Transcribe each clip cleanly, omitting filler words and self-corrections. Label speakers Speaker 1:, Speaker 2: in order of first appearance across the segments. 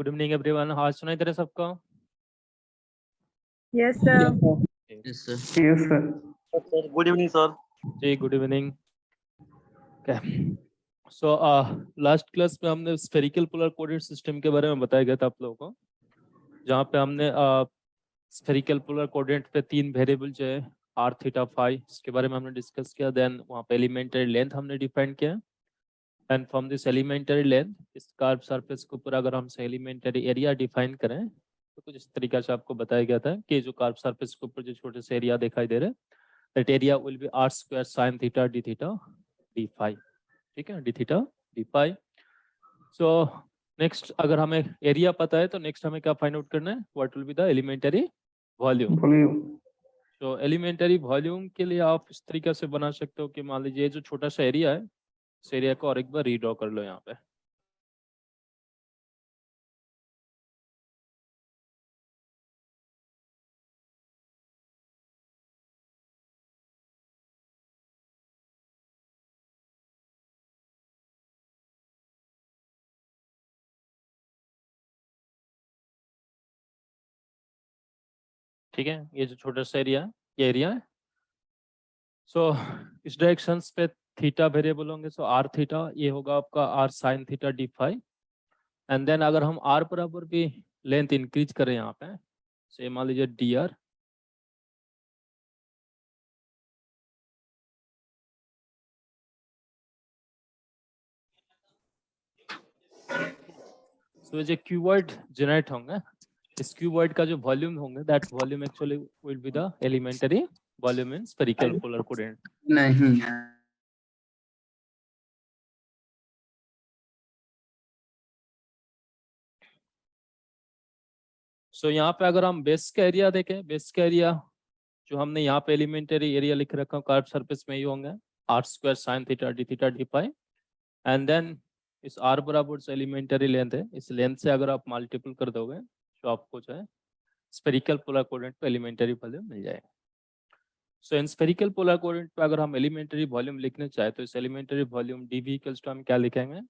Speaker 1: Good evening everyone. आज सुनाई दे रहा है सबको?
Speaker 2: Yes, sir.
Speaker 3: Yes, sir.
Speaker 4: Yes, sir.
Speaker 5: Good evening, sir.
Speaker 1: जी good evening. So last class में हमने स्फेरिकल पोलर कोऑर्डिनेट सिस्टम के बारे में बताया गया था आप लोगों को, जहाँ पे हमने स्फेरिकल पोलर कोऑर्डिनेट पे 3 वेरिएबल जो है आर थीटा फाई, इसके बारे में हमने डिस्कस किया। देन वहाँ पे एलिमेंटरी लेंथ हमने डिफाइन किया, and from this elementary length इस कर्व सरफेस के ऊपर अगर हम एलिमेंटरी एरिया डिफाइन करें तो कुछ इस तरीके से आपको बताया गया था कि जो कर्व सरफेस के ऊपर जो छोटे से एरिया दिखाई दे रहे हैं, that area will be R square sine theta D theta D phi. ठीक है, D theta D phi. So next, अगर हमें एरिया पता है तो नेक्स्ट हमें क्या फाइंड आउट करना है? What will be the elementary volume.
Speaker 4: Volume.
Speaker 1: तो एलिमेंटरी वॉल्यूम के लिए आप इस तरीके से बना सकते हो कि मान लीजिए जो छोटा सा एरिया है, इस एरिया को और एक बार रीड्रॉ कर लो यहाँ पे। ठीक है, ये जो छोटा सा एरिया है ये एरिया है। सो इस डायरेक्शंस पे थीटा वेरिएबल होंगे, सो आर थीटा ये होगा आपका R sine theta D phi. And then अगर हम आर बराबर भी लेंथ इंक्रीज करें यहाँ पे, से मान लीजिए डी आर, सो जो क्यूबॉइड जनरेट होंगे, इस क्यूबॉइड का जो वॉल्यूम होंगे, that volume actually will be the elementary volume in spherical polar coordinate.
Speaker 3: नहीं।
Speaker 1: सो यहाँ पे अगर हम बेस का एरिया देखें, बेस का एरिया जो हमने यहाँ पे एलिमेंटरी एरिया लिख रखा है कर्व सरफेस में ही होंगे R square sine theta D phi. And then इस आर बराबर से एलिमेंटरी लेंथ है, इस लेंथ से अगर आप मल्टीपल कर दोगे तो आपको जो है स्फेरिकल पोलर कोऑर्डिनेट पे एलिमेंटरी वॉल्यूम मिल जाएगा। So in spherical polar coordinate पे अगर हम एलिमेंटरी वॉल्यूम लिखने चाहे तो इस elementary volume DV equals to हम क्या लिखेंगे?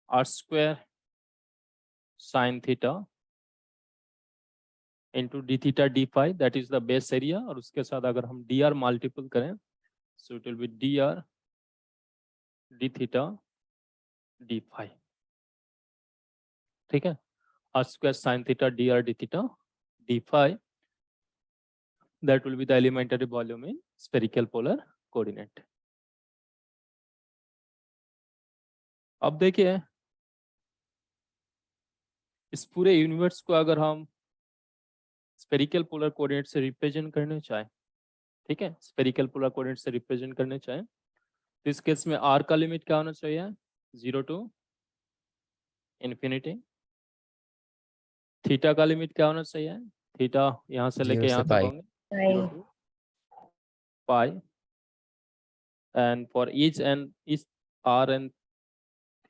Speaker 1: R square sine theta into D theta D phi, that is the base area, और उसके साथ अगर हम डी आर मल्टीपल करें so it will be D R D theta D phi. ठीक है, are square sine theta D R D theta D phi, that will be the elementary volume in spherical polar coordinate. अब देखिए इस पूरे universe को अगर हम spherical polar coordinate से रिप्रेजेंट करने चाहें, ठीक है, स्फेरिकल पोलर कोऑर्डिनेट से रिप्रेजेंट करने चाहें तो इस केस में आर का लिमिट क्या होना चाहिए? 0 टू इन्फिनिटी। थीटा का लिमिट क्या होना चाहिए? थीटा यहाँ से लेके यहाँ तक होंगे 0 to pi. And for each and इस आर एंड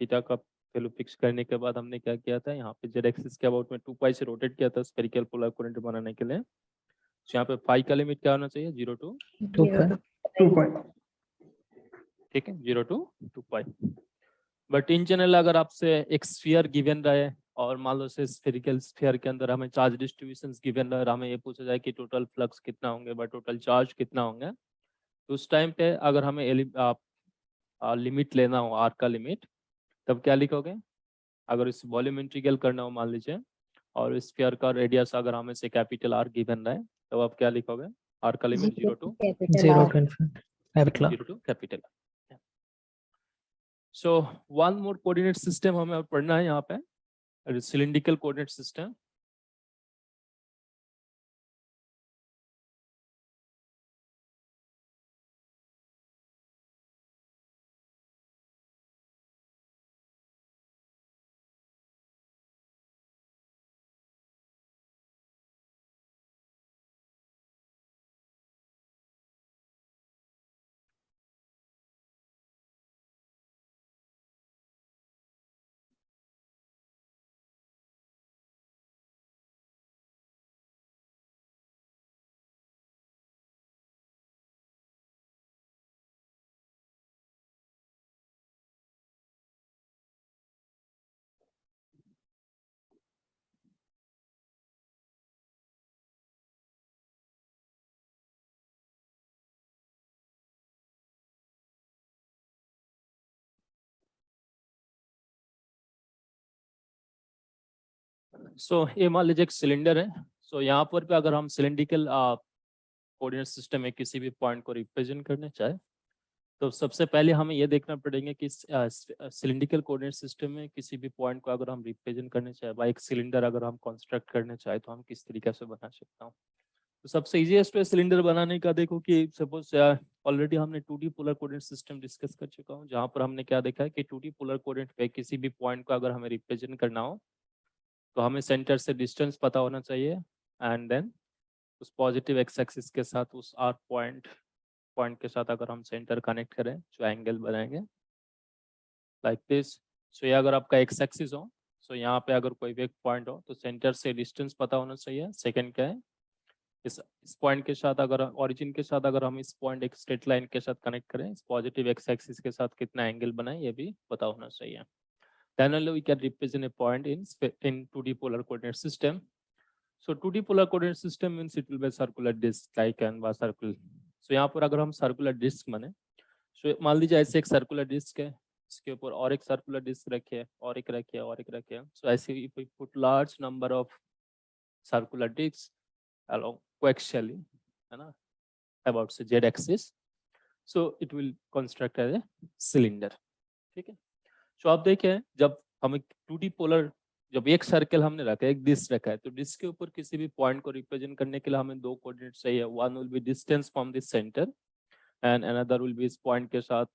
Speaker 1: थीटा का वैल्यू फिक्स करने के बाद हमने क्या किया था, यहाँ पे जेड एक्सिस के अबाउट में 2 पाई से रोटेट किया था स्फेरिकल पोलर कोऑर्डिनेट बनाने के लिए। तो यहाँ पे फाई का लिमिट क्या होना चाहिए? 0 टू
Speaker 4: 2 pi.
Speaker 1: ठीक है, 0 to 2 pi. But in general अगर आपसे एक स्फीयर गिवन रहे और मान लो से स्फेरिकल स्फीयर के अंदर हमें चार्ज डिस्ट्रीब्यूशन गिवन रहे, हमें ये पूछा जाए कि टोटल फ्लक्स कितना होंगे व टोटल चार्ज कितना होंगे, तो उस टाइम पे अगर हमें लिमिट लेना हो आर का लिमिट, तब क्या लिखोगे? अगर इस वॉल्यूम इंटीग्रल करना हो मान लीजिए और स्फीयर का रेडियस अगर हमें से कैपिटल आर गिवन रहे, तो आप क्या लिखोगे? आर का limit 0 to capital. So one more coordinate system हमें पढ़ना है यहाँ पे, सिलिंड्रिकल कोऑर्डिनेट सिस्टम। सो ये मान लीजिए एक सिलेंडर है। सो यहाँ पर भी अगर हम सिलेंड्रिकल कोऑर्डिनेट सिस्टम में किसी भी पॉइंट को रिप्रेजेंट करना चाहे तो सबसे पहले हमें ये देखना पड़ेगा कि सिलिंड्रिकल कोऑर्डिनेट सिस्टम में किसी भी पॉइंट को अगर हम रिप्रेजेंट करना चाहे बाय एक सिलेंडर अगर हम कंस्ट्रक्ट करना चाहे तो हम किस तरीके से बना सकता हूँ। तो सबसे इजीएस्ट वे सिलेंडर बनाने का देखो कि सपोज ऑलरेडी हमने 2D polar coordinate system discuss कर चुका हूँ जहाँ पर हमने क्या देखा है कि 2D पोलर कोऑर्डिनेट पे किसी भी पॉइंट को अगर हमें रिप्रेजेंट करना हो तो हमें सेंटर से डिस्टेंस पता होना चाहिए एंड देन उस पॉजिटिव एक्स एक्सिस के साथ उस आर पॉइंट के साथ अगर हम सेंटर कनेक्ट करें जो एंगल बनाएंगे लाइक दिस। सो ये अगर आपका एक्स एक्सिस हो सो यहाँ पे अगर कोई भी एक पॉइंट हो तो सेंटर से डिस्टेंस पता होना चाहिए। सेकंड क्या है इस पॉइंट के साथ अगर ओरिजिन के साथ अगर हम इस पॉइंट एक स्ट्रेट लाइन के साथ कनेक्ट करें इस पॉजिटिव एक्स एक्सिस के साथ कितना एंगल बनाए ये भी पता होना चाहिए। Then only we can represent a point in 2D polar coordinate system. So 2D polar coordinate system means it will be a circular disk like and circle. So यहाँ पर अगर हम सर्कुलर डिस्क माने so मान लीजिए ऐसे एक circular disc है इसके ऊपर और एक सर्कुलर डिस्क रखे और एक रखे और एक रखे। So ऐसे if we put large number of circular disks along coaxially है ना about say z axis so it will construct as a cylinder। ठीक है। तो आप देखें जब हम 2D पोलर जब एक सर्कल हमने रखा है एक डिस्क रखा है तो डिस्क के ऊपर किसी भी पॉइंट को रिप्रेजेंट करने के लिए हमें दो कोऑर्डिनेट चाहिए। One will be distance from this centre and another will be इस पॉइंट के साथ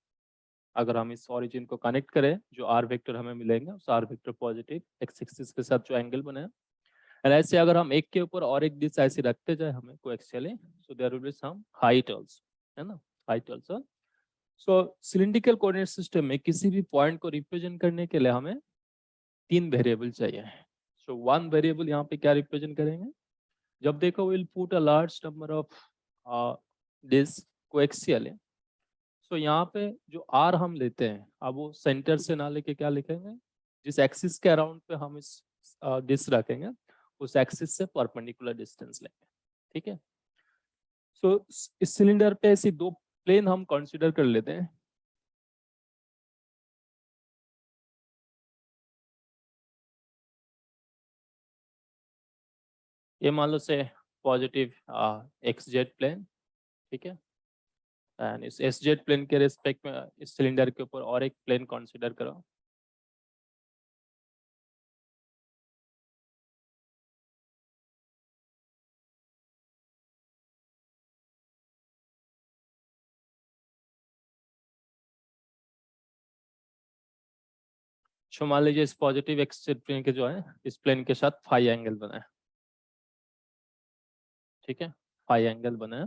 Speaker 1: अगर हम इस ओरिजिन को कनेक्ट करें जो आर वेक्टर हमें मिलेंगे उस R vector positive X axis के साथ जो एंगल बने एंड ऐसे अगर हम एक के ऊपर और एक डिस्क ऐसे रखते जाए हमें coaxially so there will be some height also है ना height also. So cylindrical coordinate system में किसी भी पॉइंट को रिप्रेजेंट करने के लिए हमें तीन वेरिएबल चाहिए। सो वन वेरिएबल यहाँ पे क्या रिप्रेजेंट करेंगे जब देखो will put a large number of this coaxial है। सो यहाँ पे जो आर हम लेते हैं अब वो सेंटर से ना लेके क्या लिखेंगे जिस एक्सिस के अराउंड पे हम इस डिस्क रखेंगे उस एक्सिस से परपेंडिकुलर डिस्टेंस लेंगे। ठीक है। सो इस सिलेंडर पे ऐसी दो प्लेन हम कंसीडर कर लेते हैं। ये मान लो से पॉजिटिव एक्स जेड प्लेन। ठीक है। एंड इस एस जेड प्लेन के रेस्पेक्ट में इस सिलेंडर के ऊपर और एक प्लेन कंसीडर करो। मान लीजिए इस पॉजिटिव एक्स जेड प्लेन के जो है इस प्लेन के साथ फाई एंगल बना है। ठीक है फाई एंगल बना है।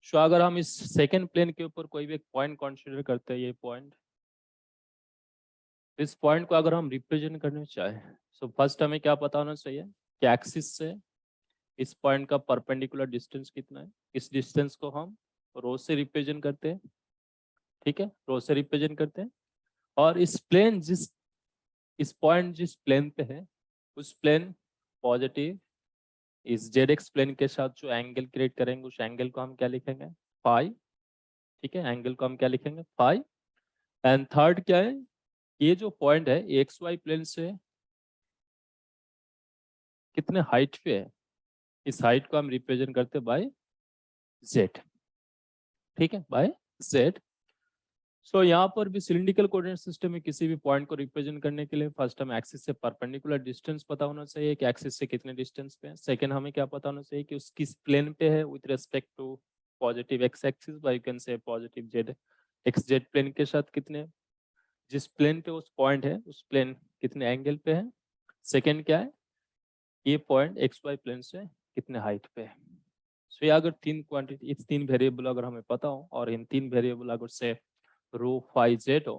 Speaker 1: सो अगर हम इस सेकेंड प्लेन के ऊपर कोई भी एक पॉइंट कंसीडर करते हैं ये पॉइंट इस पॉइंट को अगर हम रिप्रेजेंट करना चाहे सो फर्स्ट हमें क्या पता होना चाहिए कि एक्सिस से इस पॉइंट का परपेंडिकुलर डिस्टेंस कितना है। इस डिस्टेंस को हम रो से रिप्रेजेंट करते हैं। ठीक है रो से रिप्रेजेंट करते हैं और इस प्लेन इस पॉइंट जिस प्लेन पे है उस प्लेन पॉजिटिव इस जेड एक्स प्लेन के साथ जो एंगल क्रिएट करेंगे उस एंगल को हम क्या लिखेंगे फाई। ठीक है एंगल को हम क्या लिखेंगे फाई। एंड थर्ड क्या है ये जो पॉइंट है एक्स वाई प्लेन से कितने हाइट पे है इस हाइट को हम रिप्रेजेंट करते बाय जेड। ठीक है बाय जेड। सो यहाँ पर भी सिलिंड्रिकल कोऑर्डिनेट सिस्टम में किसी भी पॉइंट को रिप्रेजेंट करने के लिए फर्स्ट हमें एक्सिस से परपेंडिकुलर डिस्टेंस पता होना चाहिए कि एक्सिस से कितने डिस्टेंस पे है। सेकंड हमें क्या पता होना चाहिए कि उस किस प्लेन पे है with respect to positive X axis by you can say positive Z X Z plane के साथ कितने जिस प्लेन पे उस पॉइंट है उस प्लेन कितने एंगल पे है। सेकेंड क्या है ये पॉइंट एक्स वाई प्लेन से कितने हाइट पे है। सो ये अगर तीन क्वांटिटी इस तीन वेरिएबल अगर हमें पता हो और इन तीन वेरिएबल अगर से रो फाई जेड हो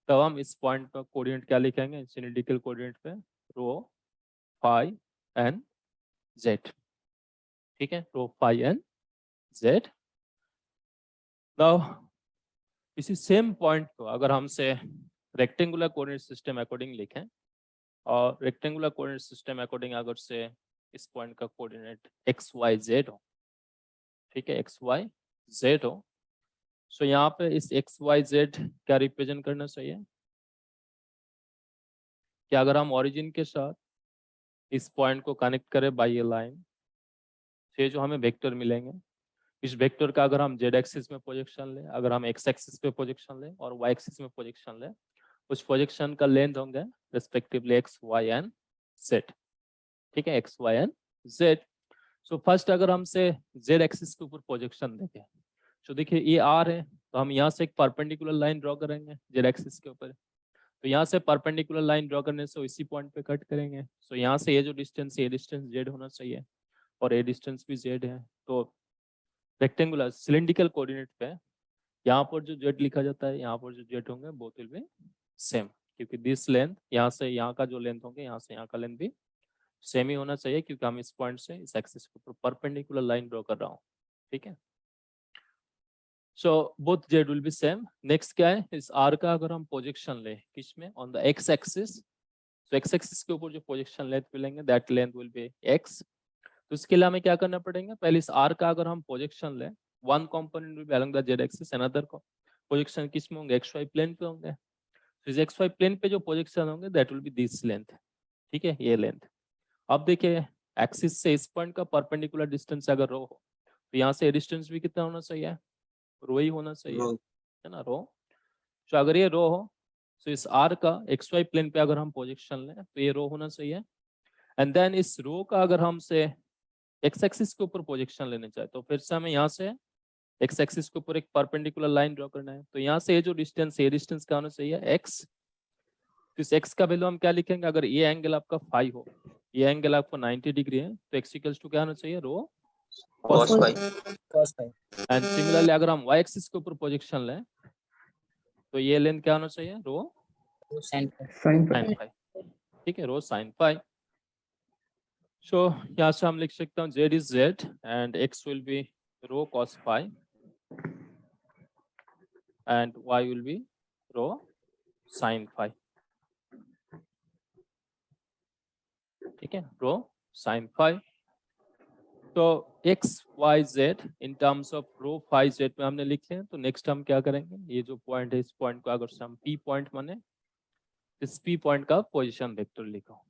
Speaker 1: तब हम इस पॉइंट पर कोऑर्डिनेट क्या लिखेंगे सिलिंड्रिकल कोऑर्डिनेट पे रो फाई एंड जेड। ठीक है रो फाई एंड जेड। नाउ इसी सेम पॉइंट को अगर हमसे रेक्टेंगुलर कोऑर्डिनेट सिस्टम अकॉर्डिंग लिखें और रेक्टेंगुलर कोऑर्डिनेट सिस्टम अकॉर्डिंग अगर से इस पॉइंट का कोऑर्डिनेट एक्स वाई जेड हो। ठीक है एक्स वाई जेड हो। सो यहाँ पे इस एक्स वाई जेड क्या रिप्रेजेंट करना चाहिए कि अगर हम ओरिजिन के साथ इस पॉइंट को कनेक्ट करें बाय ये लाइन, ये जो हमें वेक्टर मिलेंगे, इस वेक्टर का अगर हम जेड एक्सिस में प्रोजेक्शन लें, अगर हम एक्स एक्सिस पे प्रोजेक्शन लें और वाई एक्सिस में प्रोजेक्शन लें, उस प्रोजेक्शन का लेंथ होंगे respectively X Y and Z. ठीक है, X Y and Z. So first अगर हमसे जेड एक्सिस के ऊपर प्रोजेक्शन देखें, तो देखिए ये आर है, तो हम यहाँ से एक परपेंडिकुलर लाइन ड्रॉ करेंगे जेड एक्सिस के ऊपर। तो यहाँ से परपेंडिकुलर लाइन ड्रॉ करने से इसी पॉइंट पे कट करेंगे। सो यहाँ से ये जो डिस्टेंस है, ये डिस्टेंस जेड होना चाहिए और ये डिस्टेंस भी जेड है। तो रेक्टेंगुलर सिलिंड्रिकल कोऑर्डिनेट पे यहाँ पर जो जेड लिखा जाता है, यहाँ पर जो जेड होंगे बोथ विल बी सेम, क्योंकि दिस लेंथ यहाँ से यहाँ का जो लेंथ होंगे, यहाँ से यहाँ का लेंथ भी सेम ही होना चाहिए, क्योंकि हम इस पॉइंट से इस एक्सिस के ऊपर परपेंडिकुलर लाइन ड्रॉ कर रहा हूँ। ठीक है, so both Z will be same. Next क्या है, इस आर का अगर हम प्रोजेक्शन ले किसमें, ऑन द एक्स एक्सिस, तो एक्स एक्सिस के ऊपर जो प्रोजेक्शन लेंथ मिलेंगे that length will be x. तो इसके लिए हमें क्या करना पड़ेगा, पहले इस आर का अगर हम प्रोजेक्शन ले, one component will be along the Z axis, another projection किस में होंगे, एक्स वाई प्लेन पे होंगे। तो इस एक्स वाई प्लेन पे जो प्रोजेक्शन होंगे that will be this length. ठीक है, ये लेंथ। अब देखिए एक्सिस से इस पॉइंट का परपेंडिकुलर डिस्टेंस अगर रो हो, तो यहाँ से डिस्टेंस भी कितना होना चाहिए, रो ही होना चाहिए, है ना, रो। तो अगर ये रो हो, तो इस आर का एक्स वाई प्लेन पे अगर हम प्रोजेक्शन लें तो ये रो होना चाहिए। एंड देन इस रो का अगर हमसे एक्स एक्सिस के ऊपर प्रोजेक्शन लेने चाहे, तो फिर से हमें यहाँ से एक्स एक्सिस के ऊपर एक परपेंडिकुलर लाइन ड्रॉ करना है। तो यहाँ से ये जो डिस्टेंस है, ये डिस्टेंस क्या होना चाहिए, एक्स। तो इस एक्स का वैल्यू हम क्या लिखेंगे, अगर ये एंगल आपका फाइव हो, ये एंगल आपको 90 डिग्री है, तो एक्स इक्वल्स टू क्या होना चाहिए, रो cos
Speaker 2: cos
Speaker 1: five.
Speaker 2: phi, cos phi,
Speaker 1: and similarly अगर हम वाई एक्सिस के ऊपर प्रोजेक्शन लें, तो ये लेंथ क्या होना चाहिए, rho
Speaker 2: sin phi,
Speaker 4: Sin phi.
Speaker 1: Sine phi. ठीक है, रो साइन फाइव। सो यहाँ से हम लिख सकते हैं Z is Z and X will be rho cos phi and y will be rho sin phi। ठीक है, रो sin phi। तो x y z in terms of rho phi z में हमने लिखे हैं। तो नेक्स्ट हम क्या करेंगे, ये जो पॉइंट है, इस पॉइंट को अगर से हम p पॉइंट माने, इस p पॉइंट का पोजीशन वेक्टर लिखो।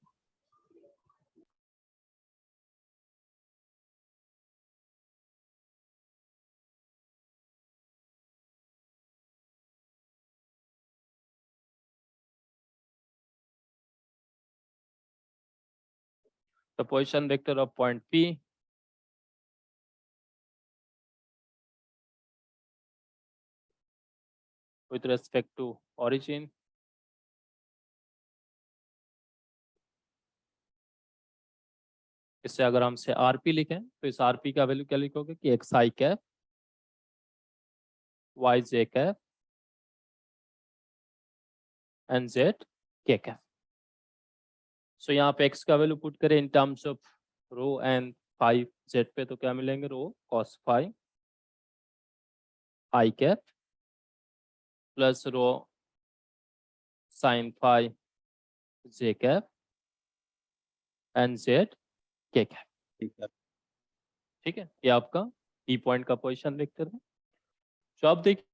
Speaker 1: तो position vector of point p with respect to origin, इससे अगर हम से rp लिखें, तो इस rp का वैल्यू क्या लिखोगे कि x i cap y j cap and z k cap. So यहाँ पे x का वैल्यू पुट करें in terms of rho and phi z पे, तो क्या मिलेंगे, rho cos phi i cap plus rho sine phi j cap and z k cap.
Speaker 2: ठीक है।
Speaker 1: ठीक है, ये आपका p पॉइंट का पोजीशन वेक्टर है। तो आप देखिए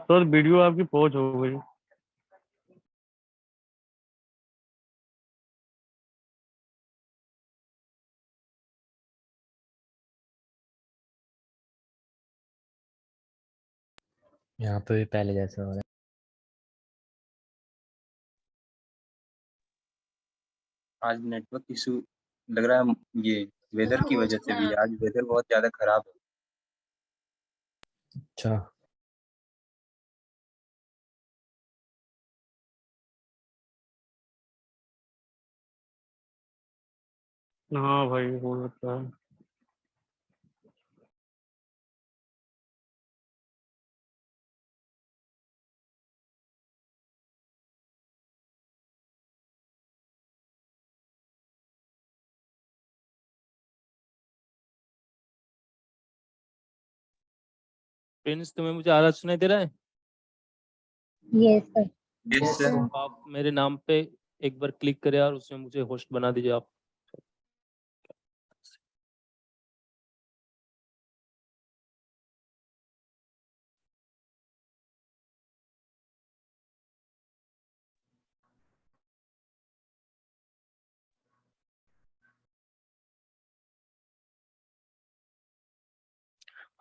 Speaker 3: सर वीडियो आपकी पॉज हो गई।
Speaker 5: यहाँ पे भी पहले जैसा हो रहा है।
Speaker 2: आज नेटवर्क इशू लग रहा है, ये वेदर की वजह से भी। आज वेदर बहुत ज्यादा खराब है।
Speaker 5: अच्छा,
Speaker 3: हाँ भाई हो सकता है।
Speaker 1: प्रिंस तुम्हें मुझे आवाज सुनाई दे रहा है?
Speaker 6: Yes sir.
Speaker 2: Yes sir.
Speaker 1: आप मेरे नाम पे एक बार क्लिक करें और उसमें मुझे होस्ट बना दीजिए आप।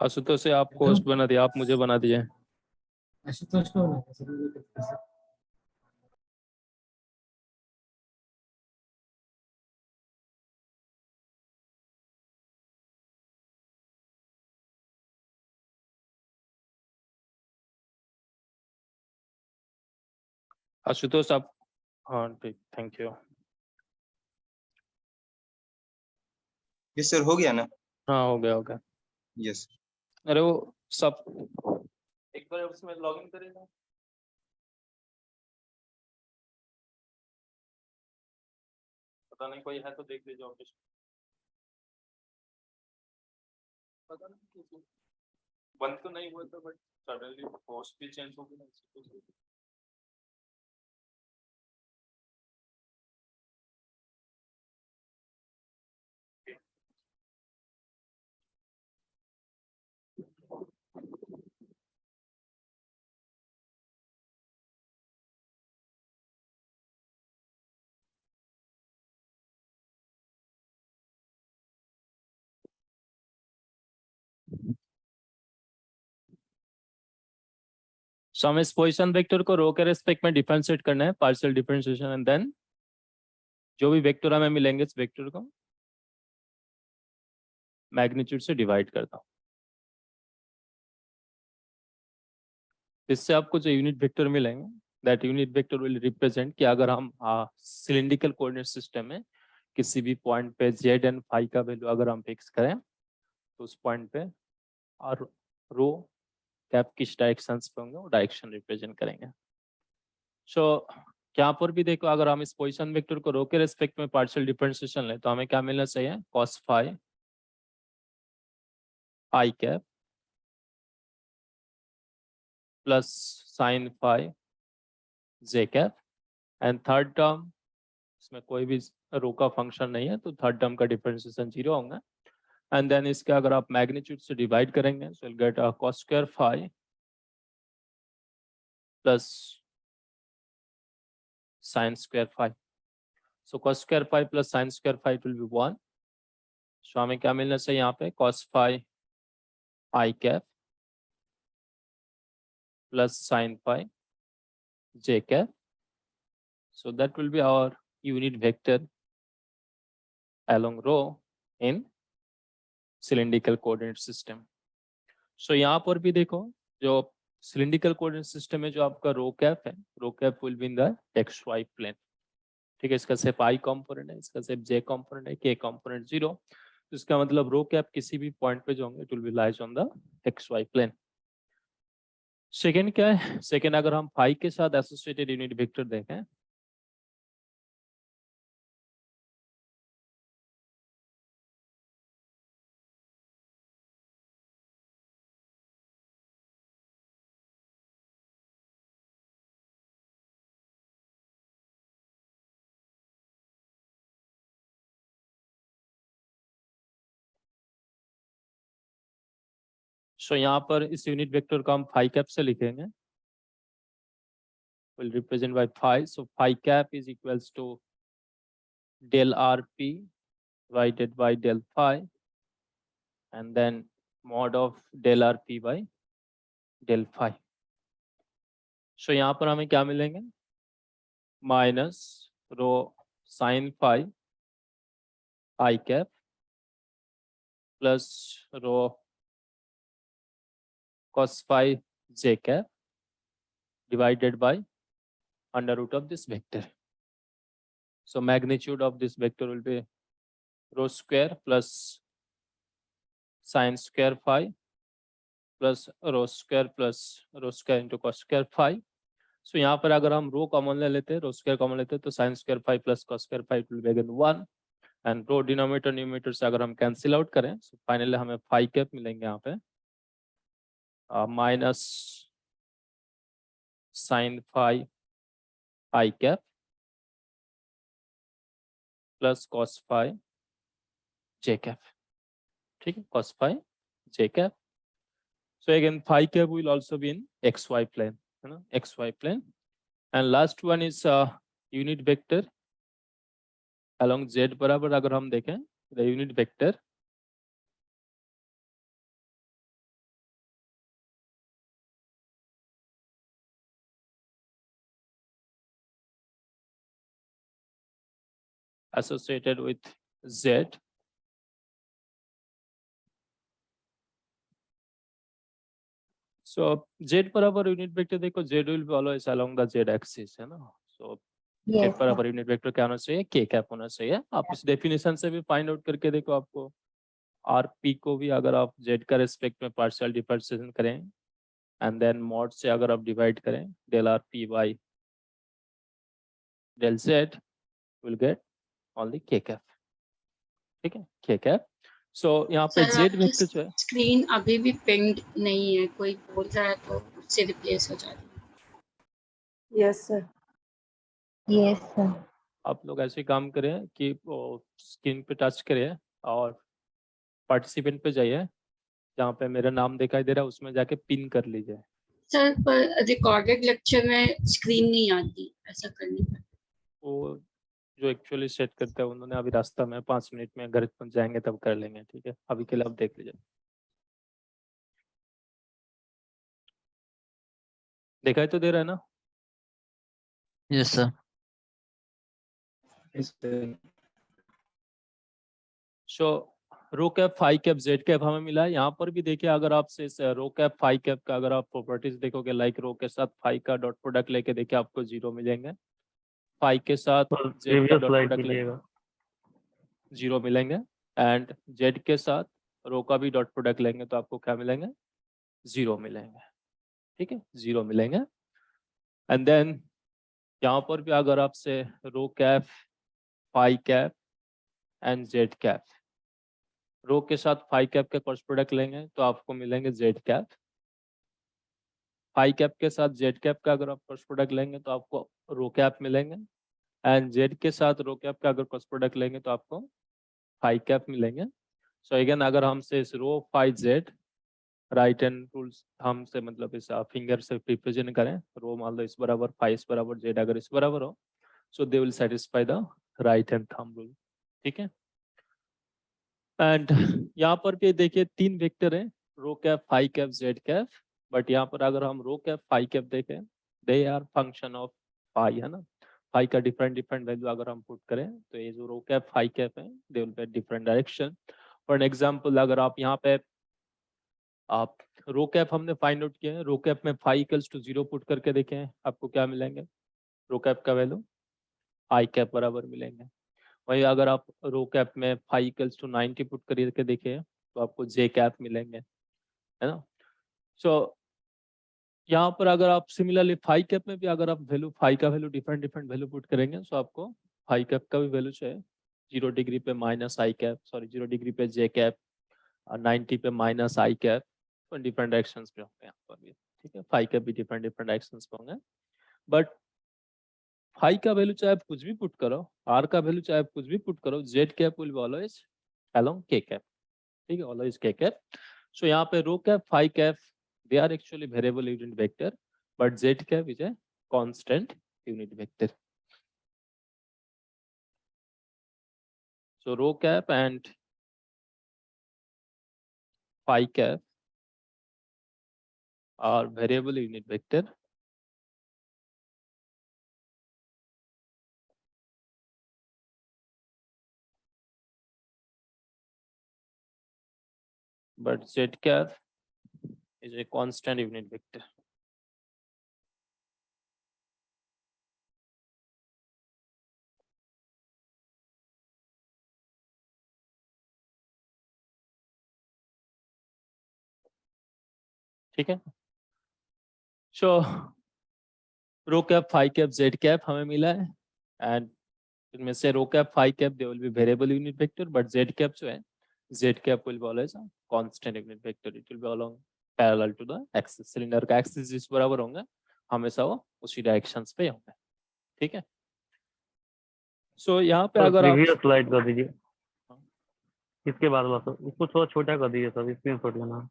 Speaker 1: आशुतोष से आपको होस्ट बना दिया, आप मुझे बना दीजिए।
Speaker 4: आशुतोष को बनाया सर, मुझे करते सर।
Speaker 1: आशुतोष आप, हाँ ठीक, थैंक यू।
Speaker 2: यस सर, हो गया ना?
Speaker 1: हाँ हो गया।
Speaker 2: यस।
Speaker 1: अरे वो सब एक बार उसमें लॉगिन करेगा। पता नहीं कोई है तो देख लीजिए ऑफिस। पता नहीं क्यों बंद तो नहीं हुआ था, बट सडनली होस्ट भी चेंज हो गया ना। सो हमें इस पोजीशन वेक्टर को रो के रेस्पेक्ट में डिफरेंशिएट करना है, पार्शियल डिफरेंशिएशन, एंड देन जो भी वेक्टर हमें मिलेंगे इस वेक्टर को मैग्नीट्यूड से डिवाइड करता हूँ। इससे आपको जो यूनिट वेक्टर मिलेंगे that unit vector will represent कि अगर हम सिलिंड्रिकल कोऑर्डिनेट सिस्टम में किसी भी पॉइंट पे जेड एंड फाई का वैल्यू अगर हम फिक्स करें तो उस पॉइंट पे और रो कैप किस डायरेक्शन पे होंगे वो डायरेक्शन रिप्रेजेंट करेंगे। सो यहाँ पर भी देखो, अगर हम इस पोजीशन वेक्टर को रो के रेस्पेक्ट में पार्शियल डिफरेंशिएशन लें तो हमें क्या मिलना चाहिए, cos phi I cap plus sine phi J cap, and third term इसमें कोई भी रो का फंक्शन नहीं है तो थर्ड टर्म का डिफरेंशिएशन 0 होगा। एंड देन इसके अगर आप मैग्नीट्यूड से डिवाइड करेंगे so will get cos square phi plus sin square phi. So cos square phi plus sin square phi will be 1। So हमें क्या मिलना चाहिए यहाँ पे, cos phi I cap plus sin phi j cap. So that will be our unit vector along row in cylindrical coordinate system. So यहाँ पर भी देखो जो cylindrical coordinate system में जो आपका रो कैप है, रो cap will be in the xy plane। ठीक है, इसका सिर्फ i कंपोनेंट है, इसका सिर्फ j कंपोनेंट है, k कंपोनेंट 0। तो इसका मतलब रो कैप किसी भी पॉइंट पे जो होंगे it will be lies on the xy plane। Second क्या है, सेकेंड अगर हम फाई के साथ एसोसिएटेड यूनिट वेक्टर देखें सो यहाँ पर इस यूनिट वेक्टर को हम फाई कैप से लिखेंगे, will represent by phi. So phi cap is equals to del rp divided by del phi and then mod of del rp by del phi. So यहाँ पर हमें क्या मिलेंगे, minus rho sine phi I cap plus rho cos phi j cap divided by under root of this vector. So magnitude of this vector will be rho square plus sin square phi plus rho square into cos square phi. So यहाँ पर अगर हम रो common ले लेते हैं, रो square common लेते हैं तो sin square phi plus cos square phi will be again 1 and rho denominator numerator से अगर हम कैंसिल आउट करें तो फाइनली हमें phi कैप मिलेंगे यहाँ पे minus sin phi I cap plus cos phi j cap. ठीक है, cos phi j cap. So again, phi cap will also be in xy plane, है ना, xy plane. And last one is unit vector along z बराबर अगर हम देखें the unit vector associated with z so z बराबर unit vector देखो z will be always along the z axis, है ना. So z
Speaker 6: Yes,
Speaker 1: बराबर
Speaker 6: sir.
Speaker 1: Unit vector क्या होना चाहिए, k कैप होना चाहिए. आप इस डेफिनेशन से भी फाइंड आउट करके देखो, आपको rp को भी अगर आप z का रेस्पेक्ट में पार्शियल डिफरेंशिएशन करें एंड देन मॉड से अगर आप डिवाइड करें del rp by del z will get only k cap. ठीक है, k कैप. सो यहाँ पे
Speaker 7: सर
Speaker 1: z
Speaker 7: आपकी
Speaker 1: वेक्टर जो है
Speaker 7: स्क्रीन अभी भी पिंग्ड नहीं है, कोई बोल रहा है तो उससे रिप्लेस हो जाती है।
Speaker 8: Yes sir.
Speaker 6: Yes, sir.
Speaker 1: आप लोग ऐसे काम करें कि स्क्रीन पे टच करें और पार्टिसिपेंट पे जाइए, जहाँ पे मेरा नाम दिखाई दे रहा है उसमें जाके पिन कर लीजिए.
Speaker 7: सर पर रिकॉर्डेड लेक्चर में स्क्रीन नहीं आती, ऐसा करने पर।
Speaker 1: वो जो एक्चुअली सेट करते हैं उन्होंने अभी रास्ता में 5 मिनट में घर पहुंच जाएंगे तब कर लेंगे. ठीक है, अभी के लिए आप देख लीजिए. दिखाई तो दे रहा है ना.
Speaker 5: Yes sir.
Speaker 1: So rho cap phi cap z cap हमें मिला है. यहाँ पर भी देखिए, अगर आपसे इस रो कैप फाई कैप का अगर आप प्रॉपर्टीज देखोगे, लाइक रो के साथ फाई का डॉट प्रोडक्ट लेके देखिए आपको 0 मिलेंगे, फाई के साथ
Speaker 3: सर
Speaker 1: जेड का
Speaker 3: प्रीवियस
Speaker 1: डॉट
Speaker 3: स्लाइड
Speaker 1: प्रोडक्ट लेके
Speaker 3: कीजिएगा.
Speaker 1: 0 मिलेंगे, एंड जेड के साथ रो का भी डॉट प्रोडक्ट लेंगे तो आपको क्या मिलेंगे, 0 मिलेंगे. ठीक है, 0 मिलेंगे. एंड देन यहाँ पर भी अगर आपसे rho cap phi cap and z cap, rho के साथ फाई कैप के क्रॉस प्रोडक्ट लेंगे तो आपको मिलेंगे जेड कैप. फाई कैप के साथ जेड कैप का अगर आप क्रॉस प्रोडक्ट लेंगे तो आपको रो कैप मिलेंगे, एंड जेड के साथ रो कैप का अगर क्रॉस प्रोडक्ट लेंगे तो आपको फाई कैप मिलेंगे. सो अगेन अगर हमसे इस rho phi z right hand rules हमसे मतलब इस फिंगर से रिप्रेजेंट करें, रो मान लो इस बराबर, फाई इस बराबर, जेड अगर इस बराबर हो, so they will satisfy the right hand thumb rule. ठीक है, एंड यहाँ पर भी देखिए 3 वेक्टर हैं, rho cap phi cap z cap. But यहाँ पर अगर हम रो कैप फाई कैप देखें, they are function of phi, है ना. फाई का डिफरेंट वैल्यू अगर हम पुट करें तो ये जो रो कैप फाई कैप है दे will be different direction. For example अगर आप यहाँ पे आप रो कैप हमने फाइंड आउट किया है, रो कैप में फाई इक्वल्स टू 0 पुट करके देखें आपको क्या मिलेंगे, रो कैप का वैल्यू आई कैप बराबर मिलेंगे. वही अगर आप रो कैप में फाई इक्वल्स टू 90 पुट करके देखें तो आपको जे कैप मिलेंगे, है ना. सो यहाँ पर अगर आप सिमिलरली फाई कैप में भी अगर आप वैल्यू फाई का वैल्यू डिफरेंट वैल्यू पुट करेंगे तो आपको फाई कैप का भी वैल्यू चाहिए 0 डिग्री पे माइनस आई कैप, सॉरी 0 डिग्री पे जे कैप, 90 पे माइनस आई कैप, डिफरेंट डायरेक्शंस पे होंगे यहाँ पर भी. ठीक है, फाई कैप भी डिफरेंट डायरेक्शंस पे होंगे. बट फाई का वैल्यू चाहे आप कुछ भी पुट करो, आर का वैल्यू चाहे आप कुछ भी पुट करो, z cap will be always along k cap. ठीक है, ऑलवेज के कैप. सो यहाँ पे rho cap phi cap they are actually variable unit vector, but z cap is a constant unit vector. So rho cap and phi cap are variable unit vector, but z cap is a constant unit vector. ठीक है, so rho cap phi cap z cap हमें मिला है, and इनमें से rho cap phi cap they will be variable unit vector, but z cap जो है z cap will be always constant unit vector, it will be along parallel to the axis. Cylinder का axis जिस बराबर होंगे हमेशा वो उसी directions पे होंगे। ठीक है, सो यहाँ पे
Speaker 3: सर
Speaker 1: अगर आप
Speaker 3: प्रीवियस स्लाइड कर दीजिए, इसके बाद बस उसको थोड़ा छोटा कर दीजिए सर, स्क्रीनशॉट लेना है।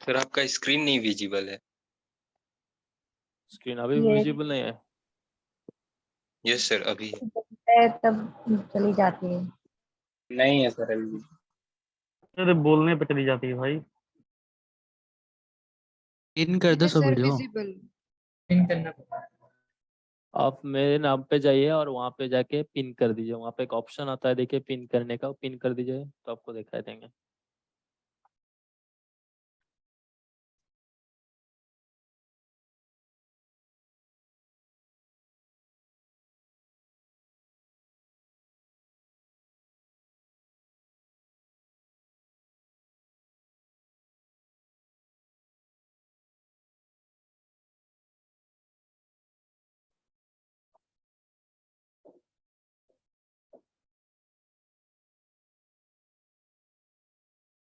Speaker 2: सर आपका स्क्रीन नहीं विजिबल है।
Speaker 1: स्क्रीन अभी
Speaker 6: ये-
Speaker 1: विजिबल नहीं है।
Speaker 2: यस सर अभी है।
Speaker 6: है तब चली जाती है।
Speaker 2: नहीं है सर अभी।
Speaker 3: अरे बोलने पे चली जाती है भाई।
Speaker 5: पिन कर दो सो वीडियो।
Speaker 4: पिन करना पड़ता है।
Speaker 1: आप मेरे नाम पे जाइए और वहाँ पे जाके पिन कर दीजिए। वहाँ पे एक ऑप्शन आता है देखिए पिन करने का, पिन कर दीजिए तो आपको दिखाई देंगे।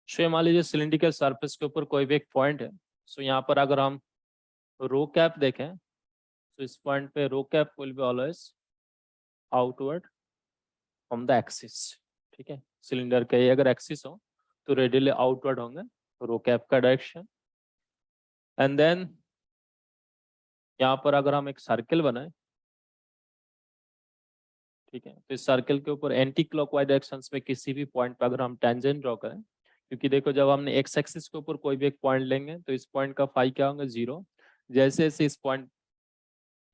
Speaker 1: सो मान लीजिए सिलिंड्रिकल सरफेस के ऊपर कोई भी एक पॉइंट है। सो यहाँ पर अगर हम रो कैप देखें तो इस पॉइंट पे rho cap will be always outward from the axis. ठीक है, सिलेंडर के अगर एक्सिस हो तो रेडियली आउटवर्ड होंगे रो कैप का डायरेक्शन। एंड देन यहाँ पर अगर हम एक सर्कल बनाए, ठीक है, तो इस सर्कल के ऊपर एंटी क्लॉकवाइज डायरेक्शंस में किसी भी पॉइंट पर अगर हम टेंजेंट ड्रॉ करें, क्योंकि देखो जब हमने एक्स एक्सिस के ऊपर कोई भी एक पॉइंट लेंगे तो इस पॉइंट का फाई क्या होगा 0। जैसे जैसे इस पॉइंट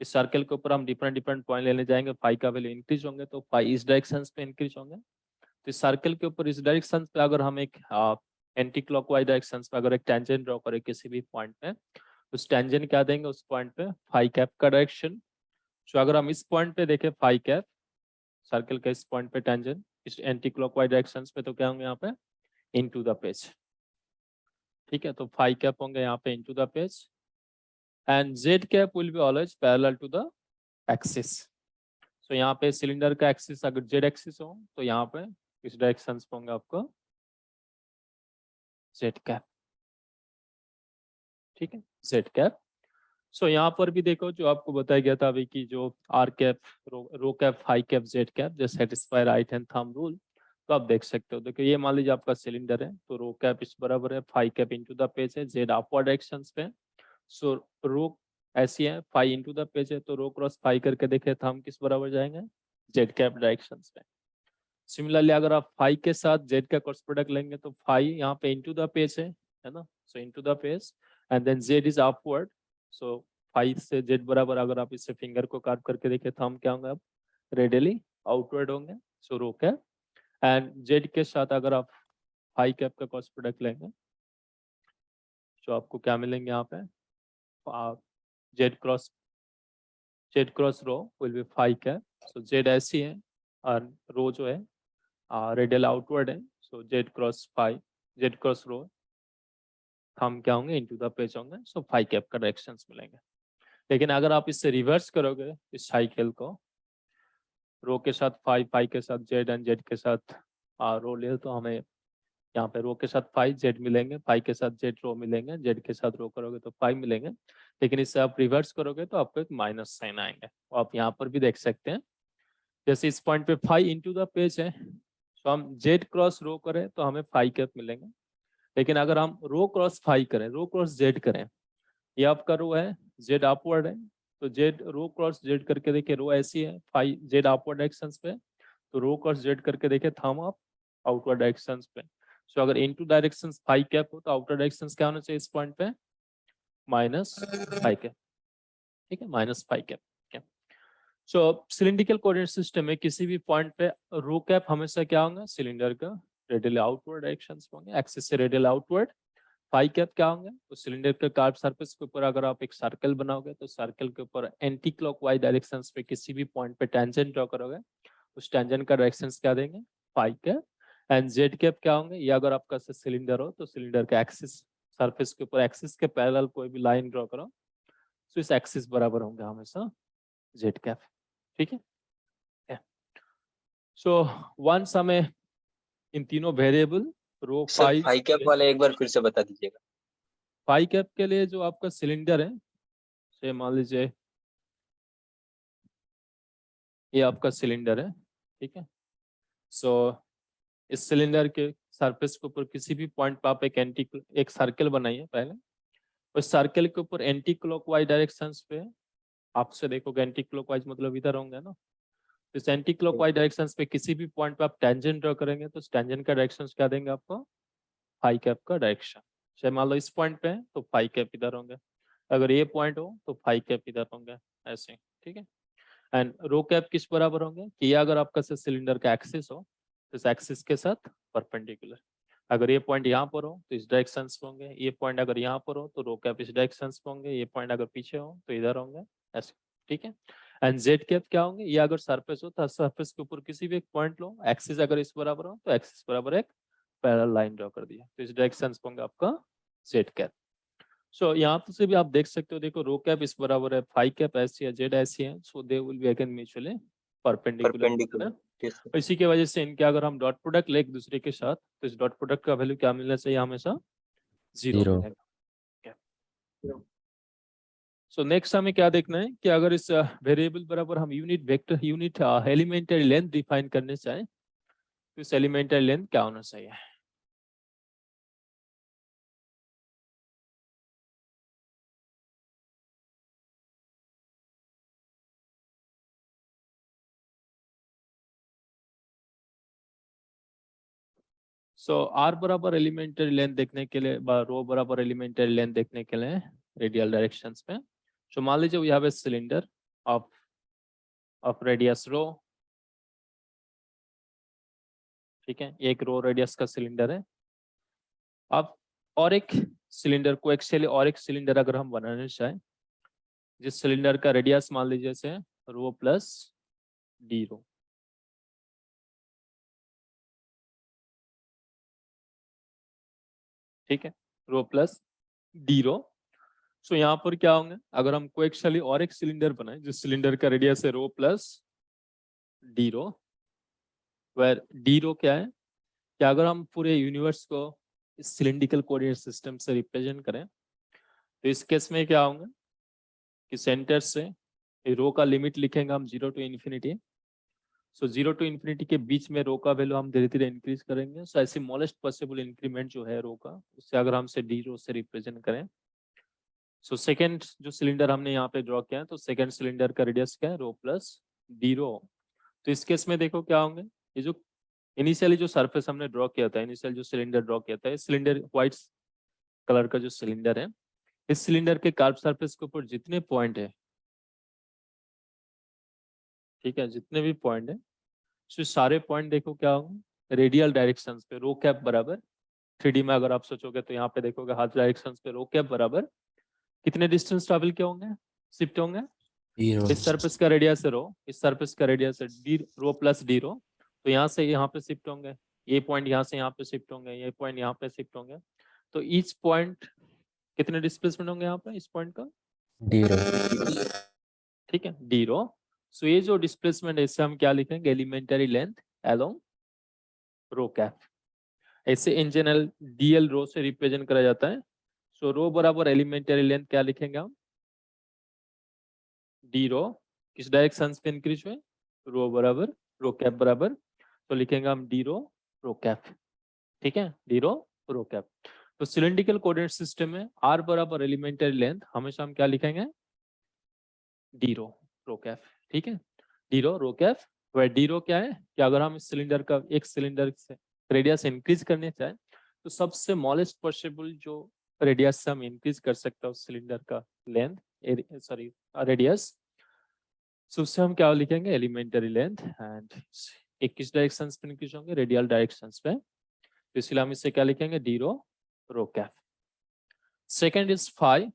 Speaker 1: इस सर्कल के ऊपर हम डिफरेंट डिफरेंट पॉइंट लेने जाएंगे फाई का वैल्यू इंक्रीज होंगे, तो फाई इस डायरेक्शन पे इंक्रीज होंगे। तो इस सर्कल के ऊपर इस डायरेक्शन पे अगर हम एक एंटी क्लॉकवाइज डायरेक्शन पे अगर एक टेंजेंट ड्रॉ करें किसी भी पॉइंट पे, उस टेंजेंट क्या देंगे उस पॉइंट पे फाई कैप का डायरेक्शन। तो अगर हम इस पॉइंट पे देखें फाई कैप सर्कल के इस पॉइंट पे टेंजेंट इस एंटी क्लॉकवाइज डायरेक्शंस पे, तो क्या होंगे यहाँ पे इनटू द पेज। ठीक है, तो फाई कैप होंगे यहाँ पे into the page and z cap will be always parallel to the axis. So यहाँ पे सिलेंडर का एक्सिस अगर जेड एक्सिस हो तो यहाँ पे इस डायरेक्शन पे होंगे आपको जेड कैप। ठीक है, जेड कैप। सो यहाँ पर भी देखो जो आपको बताया गया था अभी कि जो r cap rho cap phi cap z cap जो satisfy right hand thumb rule, तो आप देख सकते हो। देखो ये मान लीजिए आपका सिलेंडर है तो रो कैप इस बराबर है phi cap into the page है जेड अपवर्ड डायरेक्शन पे। सो रो ऐसी है फाई इनटू द पेज है तो रो क्रॉस फाई करके देखे थंब किस बराबर जाएंगे जेड कैप डायरेक्शन पे। सिमिलरली अगर आप फाई के साथ जेड का क्रॉस प्रोडक्ट लेंगे तो फाई यहाँ पे इनटू द पेज है ना, सो into the page and then Z is upward. So five से जेड बराबर अगर आप इससे फिंगर को कार्व करके देखें तो हम क्या होंगे अब रेडियली आउटवर्ड होंगे। So rho cap and z के साथ अगर आप फाई कैप का क्रॉस प्रोडक्ट लेंगे तो आपको क्या मिलेंगे यहाँ पे z cross rho will be phi cap. So z ऐसी है और रो जो है रेडियल आउटवर्ड है। सो जेड क्रॉस रो हम क्या होंगे इनटू द पेज होंगे। सो फाई कैप का डायरेक्शंस मिलेंगे। लेकिन अगर आप इससे रिवर्स करोगे इस साइकिल को रो के साथ फाई के साथ जेड एंड जेड के साथ रो ले तो हमें यहाँ पे रो के साथ फाई जेड मिलेंगे, फाई के साथ जेड रो मिलेंगे, जेड के साथ रो करोगे तो फाई मिलेंगे। लेकिन इससे आप रिवर्स करोगे तो आपको एक माइनस साइन आएंगे। तो आप यहाँ पर भी देख सकते हैं जैसे इस पॉइंट पे फाई इनटू द पेज है तो हम जेड क्रॉस रो करें तो हमें फाई कैप मिलेंगे। लेकिन अगर हम रो क्रॉस फाई करें रो क्रॉस जेड करें, ये आपका रो है जेड अपवर्ड है तो जेड रो क्रॉस जेड करके देखिए रो ऐसी है फाई जेड अपवर्ड डायरेक्शन पे, तो रो क्रॉस जेड करके देखिए थंब अप आउटवर्ड डायरेक्शन पे। सो अगर इनटू डायरेक्शन फाई कैप हो तो आउटर डायरेक्शन क्या होना चाहिए इस पॉइंट पे माइनस फाई कैप। ठीक है, minus phi cap. So cylindrical coordinate system में किसी भी पॉइंट पे रो कैप हमेशा क्या होंगे सिलेंडर का रेडियल आउटवर्ड डायरेक्शन होंगे एक्सिस से रेडियल आउटवर्ड। फाई कैप क्या होंगे तो सिलेंडर के कार्व सरफेस के ऊपर अगर आप एक सर्कल बनाओगे तो सर्कल के ऊपर एंटी क्लॉकवाइज डायरेक्शंस पे किसी भी पॉइंट पे टेंजेंट ड्रॉ करोगे उस टेंजेंट का डायरेक्शंस क्या देंगे phi cap. And z cap क्या होंगे, ये अगर आपका सिलेंडर हो तो सिलेंडर का एक्सिस सरफेस के ऊपर एक्सिस के पैरेलल कोई भी लाइन ड्रॉ करो तो इस एक्सिस बराबर होंगे हमेशा जेड कैप। ठीक है। सो वंस हमें इन तीनों वेरिएबल रो
Speaker 2: सर
Speaker 1: फाइव
Speaker 2: फाई कैप वाला एक बार फिर से बता दीजिएगा।
Speaker 1: फाई कैप के लिए जो आपका सिलेंडर है, से मान लीजिए ये आपका सिलेंडर है, ठीक है। सो इस सिलेंडर के सरफेस के ऊपर किसी भी पॉइंट पर आप एक सर्कल बनाइए पहले। उस सर्कल के ऊपर एंटी क्लॉकवाइज डायरेक्शंस पे आपसे देखोगे, एंटी क्लॉकवाइज मतलब इधर होंगे ना, तो इस एंटी क्लॉकवाइज डायरेक्शंस पे किसी भी पॉइंट पे आप टेंजेंट ड्रॉ करेंगे तो टेंजेंट का डायरेक्शन क्या देंगे आपको, फाई कैप का डायरेक्शन। चाहे मान लो इस पॉइंट पे है तो फाई कैप इधर होंगे, अगर ये पॉइंट हो तो फाई कैप इधर होंगे, ऐसे। ठीक है। एंड रो कैप किस बराबर होंगे कि ये अगर आपका सिलेंडर का एक्सिस हो तो इस एक्सिस के साथ परपेंडिकुलर, अगर ये पॉइंट यहाँ पर हो तो इस डायरेक्शन पे होंगे, ये पॉइंट अगर यहाँ पर हो तो रो कैप इस डायरेक्शन पे होंगे, ये पॉइंट अगर पीछे हो तो इधर होंगे, ऐसे। ठीक है। एंड जेड कैप क्या होंगे, ये अगर सरफेस हो तो सरफेस के ऊपर किसी भी एक पॉइंट लो, एक्सिस अगर इस बराबर हो तो एक्सिस बराबर एक पैरेलल लाइन ड्रॉ कर दिया तो इस डायरेक्शन पे होंगे आपका जेड कैप। सो यहाँ पे से भी आप देख सकते हो, देखो रो कैप इस बराबर है फाई कैप ऐसी है, जेड ऐसी है, so they will be again mutually perpendicular है
Speaker 2: परपेंडिकुलर।
Speaker 1: ना। इसी की वजह से इनके अगर हम डॉट प्रोडक्ट ले एक दूसरे के साथ तो इस डॉट प्रोडक्ट का वैल्यू क्या मिलना चाहिए, हमेशा जीरो
Speaker 5: Zero.
Speaker 1: मिलेगा। सो नेक्स्ट हमें क्या देखना है कि अगर इस वेरिएबल बराबर हम unit vector unit elementary length define करने चाहें तो इस एलिमेंटरी लेंथ क्या होना चाहिए। सो आर बराबर एलिमेंटरी लेंथ देखने के लिए, रो बराबर एलिमेंटरी लेंथ देखने के लिए रेडियल डायरेक्शंस में, सो मान लीजिए we have a cylinder of radius rho, ठीक है, एक रो रेडियस का सिलेंडर है। अब और एक सिलेंडर को एक्चुअली और एक सिलेंडर अगर हम बनाना चाहें जिस सिलेंडर का रेडियस मान लीजिए से रो प्लस डी रो, ठीक है, रो प्लस डी रो। सो यहाँ पर क्या होंगे, अगर हम कोएक्सियली और एक सिलेंडर बनाए जिस सिलेंडर का रेडियस है rho plus d rho, where d rho क्या है कि अगर हम पूरे यूनिवर्स को इस सिलिंड्रिकल कोऑर्डिनेट सिस्टम से रिप्रेजेंट करें तो इस केस में क्या होंगे कि सेंटर से रो का लिमिट लिखेंगे हम 0 to infinity. So 0 to infinity के बीच में रो का वैल्यू हम धीरे धीरे इंक्रीज करेंगे। सो ऐसी स्मॉलेस्ट पॉसिबल इंक्रीमेंट जो है रो का, उससे अगर हम से डी रो से रिप्रेजेंट करें। सो सेकेंड जो सिलेंडर हमने यहाँ पे ड्रॉ किया है तो सेकेंड सिलेंडर का रेडियस क्या है, रो प्लस डी रो। तो इस केस में देखो क्या होंगे, ये जो इनिशियली जो सरफेस हमने ड्रॉ किया था, इनिशियल जो सिलेंडर ड्रॉ किया था, सिलेंडर व्हाइट कलर का जो सिलेंडर है, इस सिलेंडर के कर्व सरफेस के ऊपर जितने पॉइंट है, ठीक है, जितने भी पॉइंट है, तो सारे पॉइंट देखो क्या होंगे रेडियल डायरेक्शंस पे रो कैप बराबर 3D में अगर आप सोचोगे तो यहाँ पे देखोगे हाथ डायरेक्शंस पे रो कैप बराबर कितने डिस्टेंस ट्रैवल किए होंगे, शिफ्ट होंगे।
Speaker 5: Zero.
Speaker 1: इस सरफेस का रेडियस है रो, इस सरफेस का रेडियस है डी रो प्लस डी रो, तो यहाँ से यहाँ पे शिफ्ट होंगे, ये पॉइंट यहाँ से यहाँ पे शिफ्ट होंगे, ये पॉइंट यहाँ पे शिफ्ट होंगे। तो ईच पॉइंट कितने डिस्प्लेसमेंट होंगे यहाँ पे इस पॉइंट का,
Speaker 5: Zero.
Speaker 1: ठीक है, डी रो। सो ये जो डिस्प्लेसमेंट है इससे हम क्या लिखेंगे, एलिमेंटरी लेंथ अलोंग रो कैप। ऐसे इन जनरल डीएल रो से रिप्रेजेंट करा जाता है। सो रो बराबर एलिमेंटरी लेंथ क्या लिखेंगे हम, डी रो, किस डायरेक्शन पे इंक्रीज हुए, रो बराबर रो कैप बराबर, तो लिखेंगे हम डी रो रो कैप, ठीक है, डी रो रो कैप। तो सिलिंड्रिकल कोऑर्डिनेट सिस्टम में आर बराबर एलिमेंटरी लेंथ हमेशा हम क्या लिखेंगे, डी रो रो कैप, ठीक है, डी रो रो कैप। वह डी रो क्या है कि अगर हम इस सिलेंडर का एक सिलेंडर से रेडियस इंक्रीज करने चाहें तो सबसे स्मॉलेस्ट पॉसिबल जो रेडियस से हम इंक्रीज कर सकते हैं उस सिलेंडर का लेंथ, सॉरी रेडियस, सो उससे हम क्या लिखेंगे, एलिमेंटरी लेंथ। एंड एक किस डायरेक्शन पे इंक्रीज होंगे, रेडियल डायरेक्शन पे, तो इसलिए हम इससे क्या लिखेंगे, d rho rho cap. Second is phi,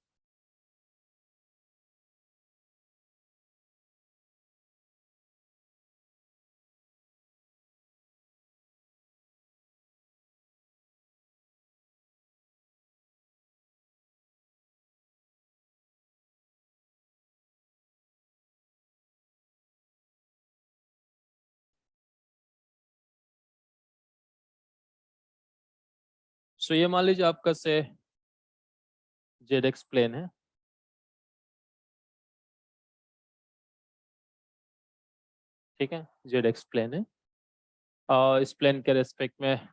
Speaker 1: so ये मान लीजिए आपका से जेड एक्स प्लेन है, ठीक है, जेड एक्स प्लेन है और इस प्लेन के रेस्पेक्ट में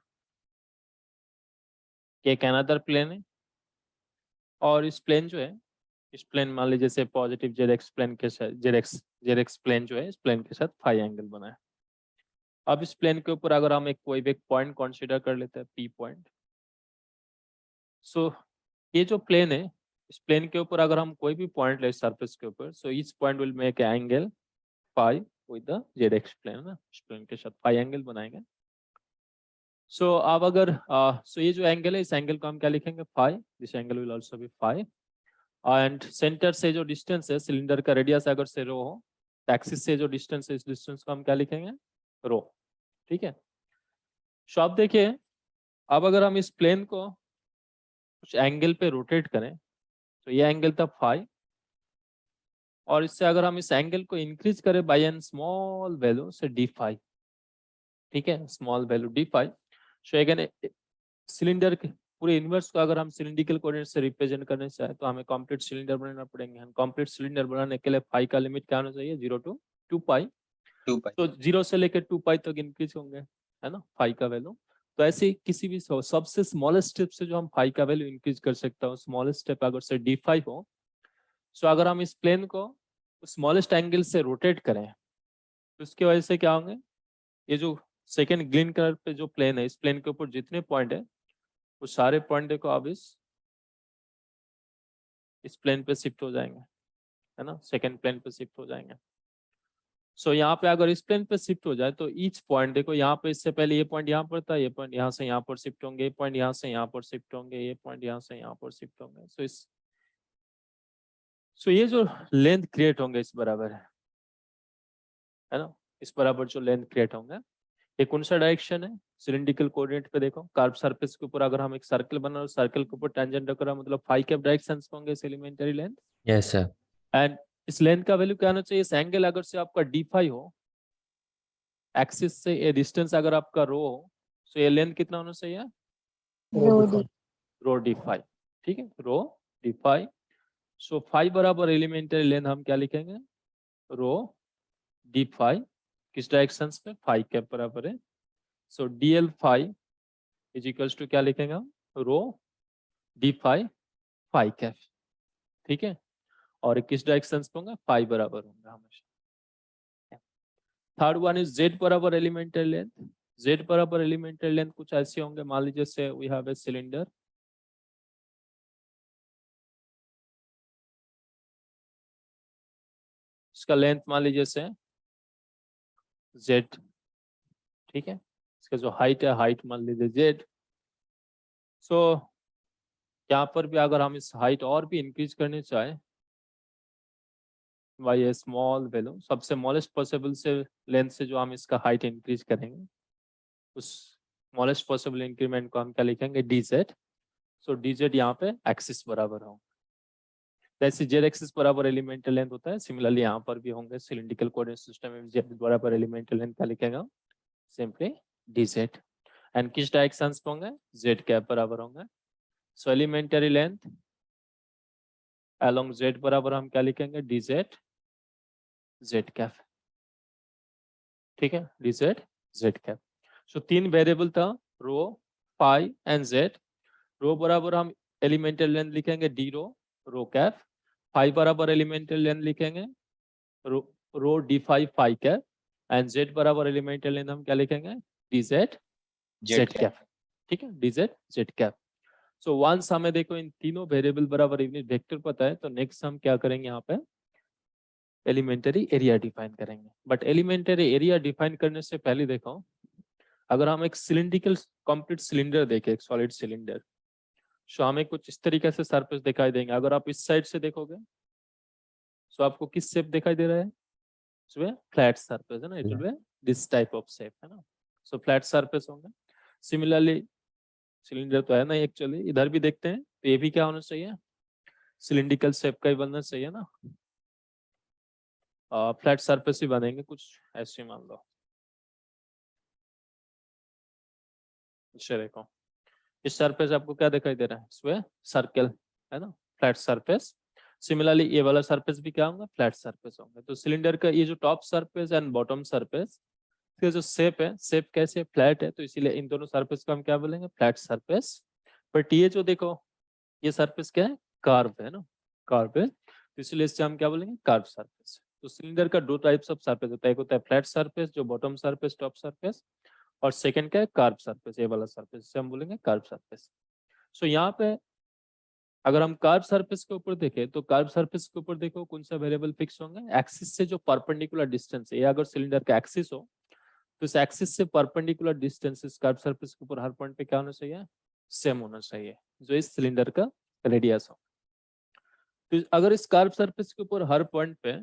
Speaker 1: एक अनदर प्लेन है और इस प्लेन जो है, इस प्लेन मान लीजिए जैसे पॉजिटिव जेड एक्स प्लेन के साथ जेड एक्स प्लेन जो है इस प्लेन के साथ फाई एंगल बना है। अब इस प्लेन के ऊपर अगर हम कोई भी एक पॉइंट कंसीडर कर लेते हैं पी पॉइंट, सो ये जो प्लेन है इस प्लेन के ऊपर अगर हम कोई भी पॉइंट ले सरफेस के ऊपर, so each point will make angle phi with the z x plane ना, इस प्लेन के साथ फाई एंगल बनाएंगे। सो अब अगर सो ये जो एंगल है इस एंगल को हम क्या लिखेंगे phi, this angle will also be phi and centre से जो डिस्टेंस है सिलेंडर का रेडियस अगर से रो हो, एक्सिस से जो डिस्टेंस है इस डिस्टेंस को हम क्या लिखेंगे रो, ठीक है। सो आप देखिए अब अगर हम इस प्लेन को कुछ एंगल पे रोटेट करें तो ये एंगल था फाई और इससे अगर हम इस एंगल को इंक्रीज करें बाय एन स्मॉल वैल्यू से डी फाई, ठीक है, small value d phi. So again cylinder के पूरे इनवर्स को अगर हम सिलिंड्रिकल कोऑर्डिनेट से रिप्रेजेंट करना चाहे तो हमें कंप्लीट सिलेंडर बनाना पड़ेंगे। कंप्लीट सिलेंडर बनाने के लिए फाई का लिमिट क्या होना चाहिए 0 to 2 पाई,
Speaker 2: 2 पाई।
Speaker 1: तो 0 से लेकर 2 पाई तक इंक्रीज होंगे, है ना फाई का वैल्यू। तो ऐसे ही किसी भी सबसे स्मॉलेस्ट स्टेप से जो हम फाई का वैल्यू इंक्रीज कर सकता हूँ, स्मॉलेस्ट स्टेप अगर से डी फाई हो, सो अगर हम इस प्लेन को स्मॉलेस्ट एंगल से रोटेट करें तो उसकी वजह से क्या होंगे, ये जो सेकेंड ग्रीन कलर पे जो प्लेन है इस प्लेन के ऊपर जितने पॉइंट है वो सारे पॉइंट देखो अब इस प्लेन पे शिफ्ट हो जाएंगे, है ना, सेकेंड प्लेन पे शिफ्ट हो जाएंगे। सो यहाँ पे अगर इस प्लेन पे शिफ्ट हो जाए तो ईच पॉइंट देखो यहाँ पे इससे पहले ये पॉइंट यहाँ पर था, ये पॉइंट यहाँ से यहाँ पर शिफ्ट होंगे, ये पॉइंट यहाँ से यहाँ पर शिफ्ट होंगे, ये पॉइंट यहाँ से यहाँ पर शिफ्ट होंगे। सो ये जो लेंथ क्रिएट होंगे इस बराबर है ना, इस बराबर जो लेंथ क्रिएट होंगे ये कौन सा डायरेक्शन है सिलिंड्रिकल कोऑर्डिनेट पे देखो कर्व सरफेस के ऊपर अगर हम एक सर्कल बना रहे सर्कल के ऊपर टेंजेंट रख रहा मतलब फाई कैप डायरेक्शन होंगे इस elementary length.
Speaker 5: Yes sir.
Speaker 1: And इस लेंथ का वैल्यू क्या होना चाहिए, इस एंगल अगर से आपका डी फाई हो, एक्सिस से ये डिस्टेंस अगर आपका रो हो, तो ये लेंथ कितना होना चाहिए रो डी फाई, ठीक है, rho d phi. So phi बराबर एलिमेंटरी लेंथ हम क्या लिखेंगे रो डी फाई, किस डायरेक्शन में फाई कैप बराबर है। So d l phi is equals to क्या लिखेंगे हम rho d phi phi cap, ठीक है, और किस डायरेक्शन पे होंगे फाई बराबर होंगे हमेशा। थर्ड वन इज जेड बराबर एलिमेंटरी लेंथ, जेड बराबर एलिमेंटरी लेंथ कुछ ऐसे होंगे, मान लीजिए say we have a cylinder, इसका लेंथ मान लीजिए से जेड, ठीक है, इसका जो हाइट है हाइट मान लीजिए जेड। सो यहाँ पर भी अगर हम इस हाइट और भी इंक्रीज करने चाहे बाय ए स्मॉल वैल्यू, सबसे स्मॉलेस्ट पॉसिबल से लेंथ से जो हम इसका हाइट इंक्रीज करेंगे उस स्मॉलेस्ट पॉसिबल इंक्रीमेंट को हम क्या लिखेंगे डी जेड। सो डी जेड यहाँ पे एक्सिस बराबर होंगे, जैसे जेड एक्सिस बराबर एलिमेंटल लेंथ होता है सिमिलरली यहाँ पर भी होंगे सिलिंड्रिकल कोऑर्डिनेट सिस्टम में जेड बराबर एलिमेंटल लेंथ क्या लिखेगा सिंपली डी जेड। एंड किस डायरेक्शन पे होंगे जेड कैप बराबर होंगे। सो एलिमेंटरी लेंथ अलोंग जेड बराबर हम क्या लिखेंगे डी जेड जेड कैप, ठीक है, d z z cap. So तीन वेरिएबल था rho phi and z, rho बराबर हम एलिमेंटल लेंथ लिखेंगे d rho rho cap, phi बराबर एलिमेंटल लेंथ लिखेंगे rho d phi phi cap, and z बराबर एलिमेंटल लेंथ हम क्या लिखेंगे डी जेड जेड कैप, ठीक है, d z z cap. So once हमें देखो इन तीनों वेरिएबल बराबर यूनिट वेक्टर पता है तो नेक्स्ट हम क्या करेंगे यहाँ पे एलिमेंटरी एरिया डिफाइन करेंगे। बट एलिमेंटरी एरिया डिफाइन करने से पहले देखो अगर हम एक सिलिंड्रिकल कंप्लीट सिलेंडर देखें एक सॉलिड सिलेंडर, सो हमें कुछ इस तरीके से सरफेस दिखाई देंगे। अगर आप इस साइड से देखोगे सो आपको किस शेप दिखाई दे रहा है, सो फ्लैट सरफेस है ना, it will B this type of shape है ना, सो फ्लैट सरफेस होंगे। सिमिलरली सिलेंडर तो है ना एक्चुअली, इधर भी देखते हैं तो ये भी क्या होना चाहिए सिलिंड्रिकल शेप का ही बनना चाहिए ना, फ्लैट सरफेस ही बनेंगे कुछ ऐसे मान लो। देखो इस सरफेस आपको क्या दिखाई दे रहा है, इसमें सर्कल है ना, फ्लैट सरफेस। सिमिलरली ये वाला सरफेस भी क्या होगा, फ्लैट सरफेस होंगे। तो सिलेंडर का ये जो top surface and bottom surface, इसका जो शेप है, शेप कैसे, फ्लैट है, तो इसीलिए इन दोनों सरफेस को हम क्या बोलेंगे, फ्लैट सरफेस। बट ये जो देखो ये सरफेस क्या है, कार्व है ना, कार्व है, तो इसलिए इससे हम क्या बोलेंगे, कार्व सरफेस। तो सिलेंडर का 2 टाइप्स ऑफ सरफेस होता है, एक होता है फ्लैट सरफेस जो बॉटम सरफेस टॉप सरफेस, और सेकंड क्या है, कार्व सरफेस, ये वाला सरफेस, इसे हम बोलेंगे कार्व सरफेस। सो यहाँ पे अगर हम कार्व सरफेस के ऊपर देखें तो कार्व सरफेस के ऊपर देखो कौन सा वेरिएबल फिक्स होंगे, एक्सिस से जो परपेंडिकुलर डिस्टेंस है, ये अगर सिलेंडर का एक्सिस हो तो इस एक्सिस से परपेंडिकुलर डिस्टेंस इस कर्व सरफेस के ऊपर हर पॉइंट पे क्या होना चाहिए, सेम होना चाहिए, जो इस सिलेंडर का रेडियस हो। तो अगर इस कर्व सरफेस के ऊपर हर पॉइंट पे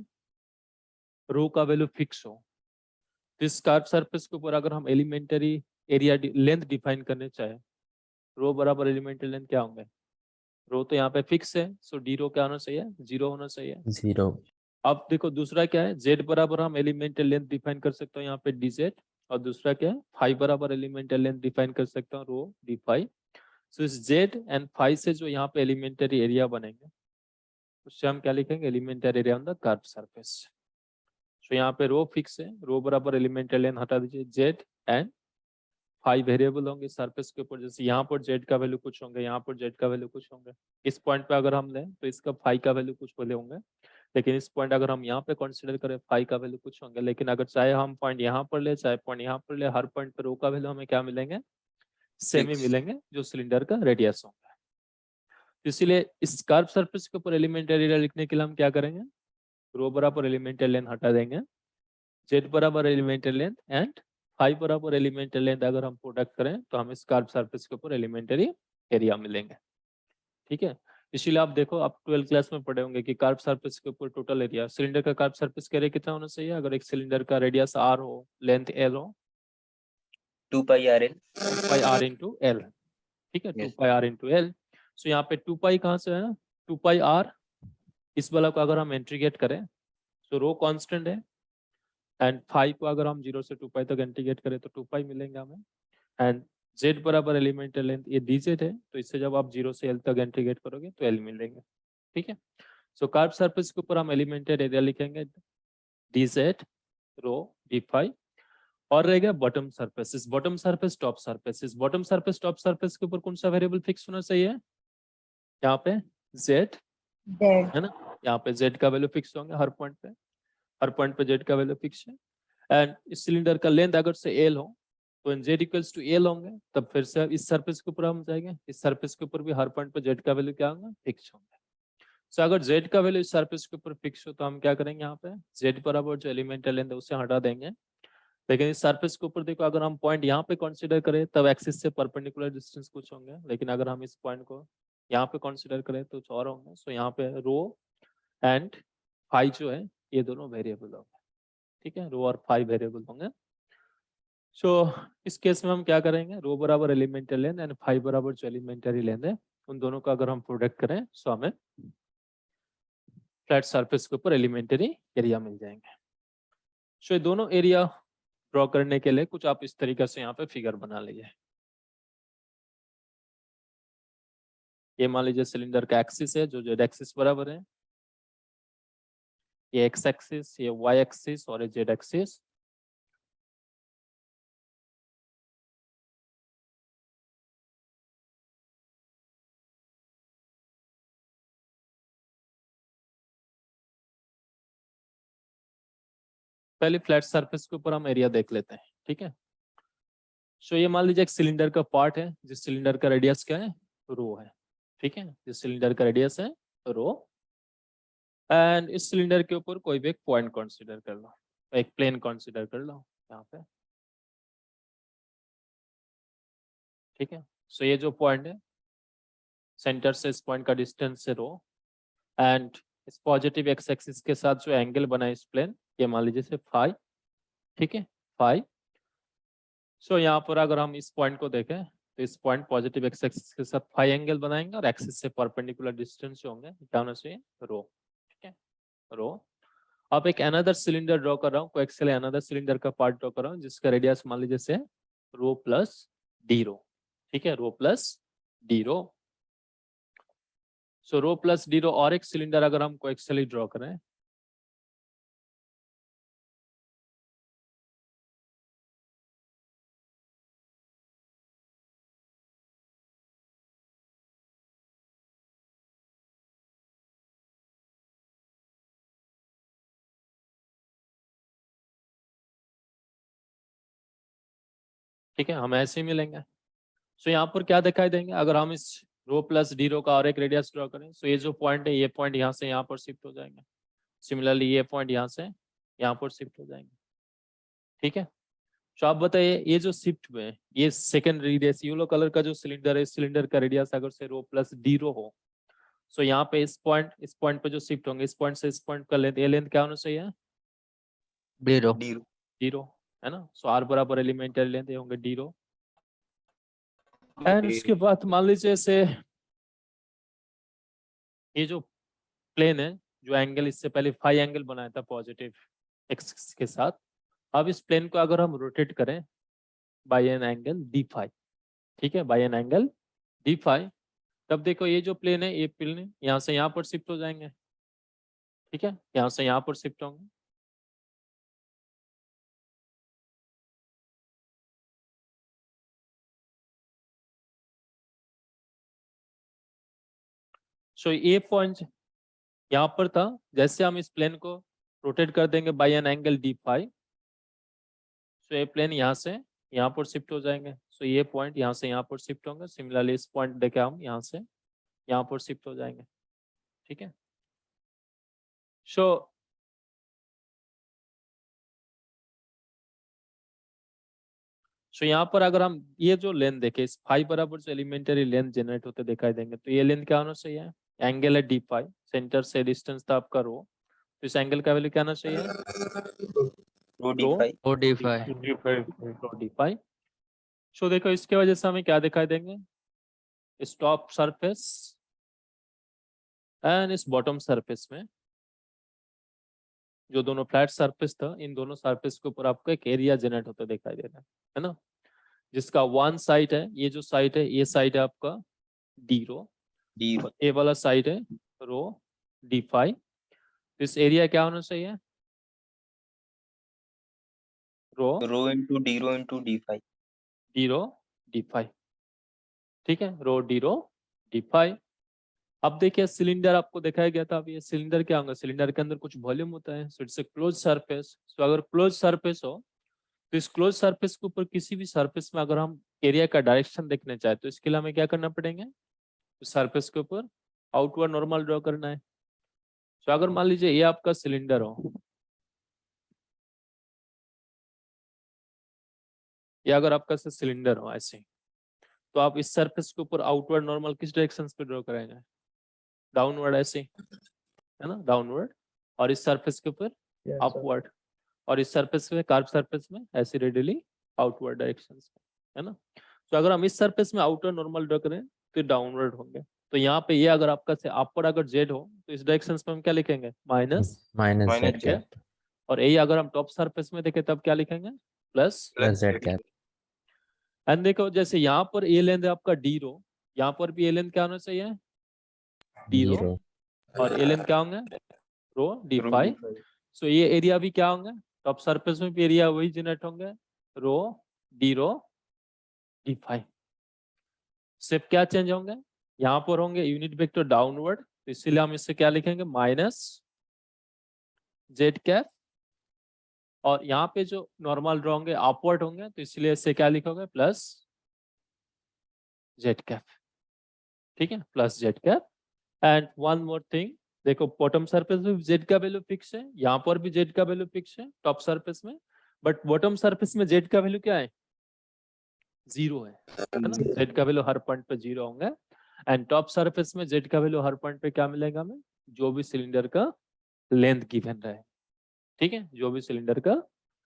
Speaker 1: रो का वैल्यू फिक्स हो, तो इस कर्व सरफेस के ऊपर अगर हम एलिमेंटरी एरिया लेंथ डिफाइन करने चाहे, रो बराबर एलिमेंटरी लेंथ क्या होंगे, रो तो यहाँ पे फिक्स है, सो डी रो क्या होना चाहिए, 0 होना चाहिए।
Speaker 8: 0।
Speaker 1: अब देखो दूसरा क्या है, जेड बराबर हम एलिमेंटल लेंथ डिफाइन कर सकते हो यहाँ पे डी जेड, और दूसरा क्या है, फाइव बराबर एलिमेंटल लेंथ डिफाइन कर सकता हूँ रो डी फाइव। सो इस जेड एंड फाइव से जो यहाँ पे एलिमेंटरी एरिया बनेंगे उससे हम क्या लिखेंगे, elementary area on the curve surface. So यहाँ पे रो फिक्स है, रो बराबर एलिमेंटल लेंथ हटा दीजिए, जेड एंड फाइव वेरिएबल होंगे सरफेस के ऊपर, जैसे यहाँ पर जेड का वैल्यू कुछ होंगे, यहाँ पर जेड का वैल्यू कुछ होंगे। इस पॉइंट पे अगर हम लें तो इसका फाइव का वैल्यू कुछ वैल्यू होंगे, लेकिन इस पॉइंट अगर हम यहाँ पे कंसीडर करें फाइव का वैल्यू कुछ होंगे। लेकिन अगर चाहे हम पॉइंट यहाँ पर ले चाहे पॉइंट यहाँ पर ले, हर पॉइंट पर रो का वैल्यू हमें क्या मिलेंगे, सेम ही
Speaker 2: Fix.
Speaker 1: मिलेंगे, जो सिलेंडर का रेडियस होगा। इसीलिए इस कर्व सरफेस के ऊपर एलिमेंटरी एरिया लिखने के लिए हम क्या करेंगे, रो बराबर एलिमेंटरी लेंथ हटा देंगे, जेड बराबर एलिमेंटरी लेंथ एंड फाइव बराबर एलिमेंटरी लेंथ अगर हम प्रोडक्ट करें तो हम इस कर्व सरफेस के ऊपर एलिमेंटरी एरिया मिलेंगे। ठीक है, इसीलिए आप देखो आप 12th क्लास में पढ़े होंगे कि कर्व सरफेस के ऊपर टोटल एरिया, सिलेंडर का कर्व सरफेस का एरिया कितना होना चाहिए, अगर एक सिलेंडर का रेडियस r हो, लेंथ l हो,
Speaker 2: 2 pi RL.
Speaker 1: 2 pi r into l, ठीक है, 2
Speaker 2: Yes.
Speaker 1: pi r into l। सो यहाँ पे 2 pi कहाँ से है ना, 2 pi r, इस वाला को अगर हम इंटीग्रेट करें तो रो कांस्टेंट है, एंड 5 को अगर हम 0 से 2 pi तक इंटीग्रेट करें तो 2 pi मिलेंगे हमें, एंड z बराबर एलिमेंटल लेंथ ये dz है, तो इससे जब आप 0 से l तक इंटीग्रेट करोगे तो l मिलेंगे। ठीक है, सो कर्व सरफेस के ऊपर हम एलिमेंटरी एरिया लिखेंगे dz रो d5, और रहेगा बॉटम सरफेस, इस बॉटम सरफेस टॉप सरफेस, इस बॉटम सरफेस टॉप सरफेस के ऊपर कौन सा वेरिएबल फिक्स होना चाहिए, यहाँ पे z
Speaker 6: जेड
Speaker 1: है ना, यहाँ पे z का वैल्यू फिक्स होंगे हर पॉइंट पे, हर पॉइंट पे z का वैल्यू फिक्स है। एंड इस सिलेंडर का लेंथ अगर से l हो तो z इक्वल्स टू l होंगे, तब फिर से इस सरफेस के ऊपर हम जाएंगे, इस सरफेस के ऊपर भी हर पॉइंट पे z का वैल्यू क्या होगा, फिक्स होंगे। सो अगर z का वैल्यू इस सरफेस के ऊपर फिक्स हो तो हम क्या करेंगे, यहाँ पे z बराबर जो एलिमेंटल लेंथ है उसे हटा देंगे। लेकिन इस सरफेस के ऊपर देखो अगर हम पॉइंट यहाँ पे कंसीडर करें तब एक्सिस से परपेंडिकुलर डिस्टेंस कुछ होंगे, लेकिन अगर हम इस पॉइंट को यहाँ पे कंसीडर करें तो कुछ और होंगे। सो यहाँ पे रो एंड फाइव जो है ये दोनों वेरिएबल होंगे, ठीक है, रो और फाइव वेरिएबल होंगे। सो इस केस में हम क्या करेंगे, रो बराबर एलिमेंटरी लेंथ एंड फाइव बराबर जो एलिमेंटरी लेंथ है उन दोनों का अगर हम प्रोडक्ट करें सो हमें फ्लैट सरफेस के ऊपर एलिमेंटरी एरिया मिल जाएंगे। सो ये दोनों एरिया ड्रॉ करने के लिए कुछ आप इस तरीके से यहाँ पे फिगर बना लीजिए। ये मान लीजिए सिलेंडर का एक्सिस है जो जेड एक्सिस बराबर है, ये एक्स एक्सिस, ये वाई एक्सिस और ये जेड एक्सिस। पहले फ्लैट सरफेस के ऊपर हम एरिया देख लेते हैं, ठीक है। सो ये मान लीजिए एक सिलेंडर का पार्ट है जिस सिलेंडर का रेडियस क्या है, रो है, ठीक है, जिस सिलेंडर का रेडियस है रो, एंड इस सिलेंडर के ऊपर कोई भी एक पॉइंट कंसीडर कर लो, एक प्लेन कंसीडर कर लो यहाँ पे, ठीक है। सो ये जो पॉइंट है सेंटर से इस पॉइंट का डिस्टेंस है रो, एंड इस पॉजिटिव एक्स एक्सिस के साथ जो एंगल बना है इस प्लेन ये मान लीजिए से फाई, ठीक है, फाई। सो यहाँ पर अगर हम इस पॉइंट को देखें तो इस पॉइंट पॉजिटिव एक्स एक्सिस के साथ फाई एंगल बनाएंगे और एक्सिस से परपेंडिकुलर डिस्टेंस जो होंगे क्या होना चाहिए, रो, ठीक है, रो। अब एक अनदर सिलेंडर ड्रॉ कर रहा हूँ, कोएक्सियल अनदर सिलेंडर का पार्ट ड्रॉ कर रहा हूँ जिसका रेडियस मान लीजिए से रो प्लस डी रो, ठीक है, रो प्लस डी रो। सो रो प्लस डी रो और एक सिलेंडर अगर हम कोएक्सियली ड्रॉ करें, ठीक है, हम ऐसे ही मिलेंगे। सो यहाँ पर क्या दिखाई देंगे, अगर हम इस रो प्लस डी रो का और एक रेडियस ड्रॉ करें, सो ये जो पॉइंट है, ये पॉइंट यहाँ से यहाँ पर शिफ्ट हो जाएंगे। सिमिलरली ये पॉइंट यहाँ से यहाँ पर शिफ्ट हो जाएंगे। ठीक है, तो आप बताइए ये जो शिफ्ट हुए हैं, ये सेकंड रेडियस येलो कलर का जो सिलेंडर है, सिलेंडर का रेडियस अगर से रो प्लस डी रो हो, सो यहाँ पे इस पॉइंट पे जो शिफ्ट होंगे, इस पॉइंट से इस पॉइंट का लेंथ, ये लेंथ क्या होना चाहिए,
Speaker 5: जीरो।
Speaker 1: जीरो, है ना। सो आर बराबर एलिमेंटरी लेंथ ये होंगे डी रो। एंड उसके बाद मान लीजिए से ये जो प्लेन है, जो एंगल इससे पहले फाई एंगल बनाया था पॉजिटिव एक्स के साथ, अब इस प्लेन को अगर हम रोटेट करें by an angle d phi, ठीक है, by an angle d phi, तब देखो ये जो प्लेन है, ये प्लेन यहाँ से यहाँ पर शिफ्ट हो जाएंगे। ठीक है, यहाँ से यहाँ पर शिफ्ट होंगे। सो ये पॉइंट यहाँ पर था, जैसे हम इस प्लेन को रोटेट कर देंगे by an angle d phi, so ये प्लेन यहाँ से यहाँ पर शिफ्ट हो जाएंगे। सो ये पॉइंट यहाँ से यहाँ पर शिफ्ट होंगे। सिमिलरली इस पॉइंट देखे हम यहाँ से यहाँ पर शिफ्ट हो जाएंगे। ठीक है, सो यहाँ पर अगर हम ये जो लेंथ देखें, इस फाई बराबर जो एलिमेंटरी लेंथ जनरेट होते दिखाई देंगे, तो ये लेंथ क्या होना चाहिए, एंगल है डी फाई, सेंटर से डिस्टेंस था आपका रो, तो इस एंगल का वैल्यू क्या आना चाहिए,
Speaker 2: रो डी
Speaker 1: रो
Speaker 2: फाई।
Speaker 5: ओ d phi.
Speaker 1: Rho d phi. So देखो इसके वजह से हमें क्या दिखाई देंगे, इस टॉप सरफेस एंड इस बॉटम सरफेस में जो दोनों फ्लैट सरफेस था, इन दोनों सरफेस के ऊपर आपको एक एरिया जनरेट होता दिखाई दे रहा है ना, जिसका वन साइड है, ये जो साइड है, ये साइड है आपका डी रो,
Speaker 2: डी
Speaker 1: ए वाला साइड है रो डी फाई। तो इस एरिया क्या होना चाहिए, rho
Speaker 2: into D phi.
Speaker 1: D rho d phi. ठीक है, रो डी फाई। अब देखिए सिलेंडर आपको दिखाया गया था, अब ये सिलेंडर क्या होगा, सिलेंडर के अंदर कुछ वॉल्यूम होता है, so it's a close surface. So अगर क्लोज सरफेस हो, तो इस क्लोज सरफेस के ऊपर किसी भी सरफेस में अगर हम एरिया का डायरेक्शन देखना चाहे, तो इसके लिए हमें क्या करना पड़ेगा, सरफेस के ऊपर आउटवर्ड नॉर्मल ड्रॉ करना है। तो अगर मान लीजिए ये आपका सिलेंडर हो, या अगर आपका सिलेंडर हो ऐसे, तो आप इस सरफेस के ऊपर आउटवर्ड नॉर्मल किस डायरेक्शन पे ड्रॉ कराएंगे, डाउनवर्ड ऐसे, है ना, डाउनवर्ड। और इस सरफेस के ऊपर अपवर्ड, और इस सरफेस में, कार्व सरफेस में ऐसे रेडियली आउटवर्ड डायरेक्शन, है ना। तो अगर हम इस सरफेस में आउटवर्ड नॉर्मल ड्रॉ करें तो डाउनवर्ड होंगे। तो यहाँ पे ये अगर आपका से अपवर्ड अगर जेड हो, तो इस डायरेक्शन में हम क्या लिखेंगे, माइनस
Speaker 2: माइनस
Speaker 1: जेड। और यही अगर हम टॉप सरफेस में देखें तब क्या लिखेंगे, प्लस
Speaker 8: जेड कैप।
Speaker 1: एंड देखो जैसे यहाँ पर ए लेंथ है आपका डी रो, यहाँ पर भी ए लेंथ क्या होना चाहिए, डी रो, और ए लेंथ क्या होंगे, रो डी फाई। सो ये एरिया भी क्या होंगे, टॉप सरफेस में भी एरिया वही जनरेट होंगे, रो डी फाई। सिर्फ क्या चेंज होंगे, यहाँ पर होंगे यूनिट वेक्टर डाउनवर्ड, तो इसीलिए हम इससे क्या लिखेंगे, माइनस जेड कैप। और यहाँ पे जो नॉर्मल ड्रॉ होंगे अपवर्ड होंगे, तो इसलिए इससे क्या लिखोगे, प्लस जेड कैप। ठीक है, plus z cap. And one more thing, देखो बॉटम सरफेस में जेड का वैल्यू फिक्स है, यहाँ पर भी जेड का वैल्यू फिक्स है टॉप सरफेस में, बट बॉटम सरफेस में जेड का वैल्यू क्या है, जीरो है ना। जेड का वैल्यू हर पॉइंट पे जीरो होंगे। एंड टॉप सरफेस में जेड का वैल्यू हर पॉइंट पे क्या मिलेगा हमें, जो भी सिलेंडर का लेंथ गिवन रहे। ठीक है, जो भी सिलेंडर का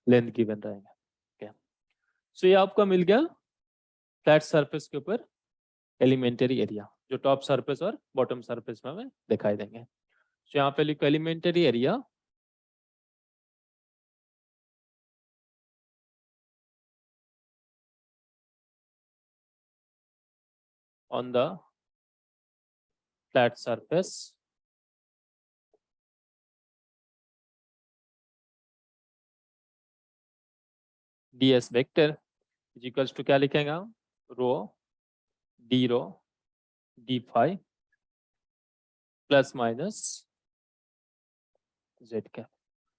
Speaker 1: लेंथ गिवन रहेगा। सो ये आपका मिल गया फ्लैट सरफेस के ऊपर एलिमेंटरी एरिया, जो टॉप सरफेस और बॉटम सरफेस में हमें दिखाई देंगे। तो यहाँ पे लिखो elementary area on the flat surface ds vector is equals to क्या लिखेंगे हम, rho D rho d phi plus minus z cap.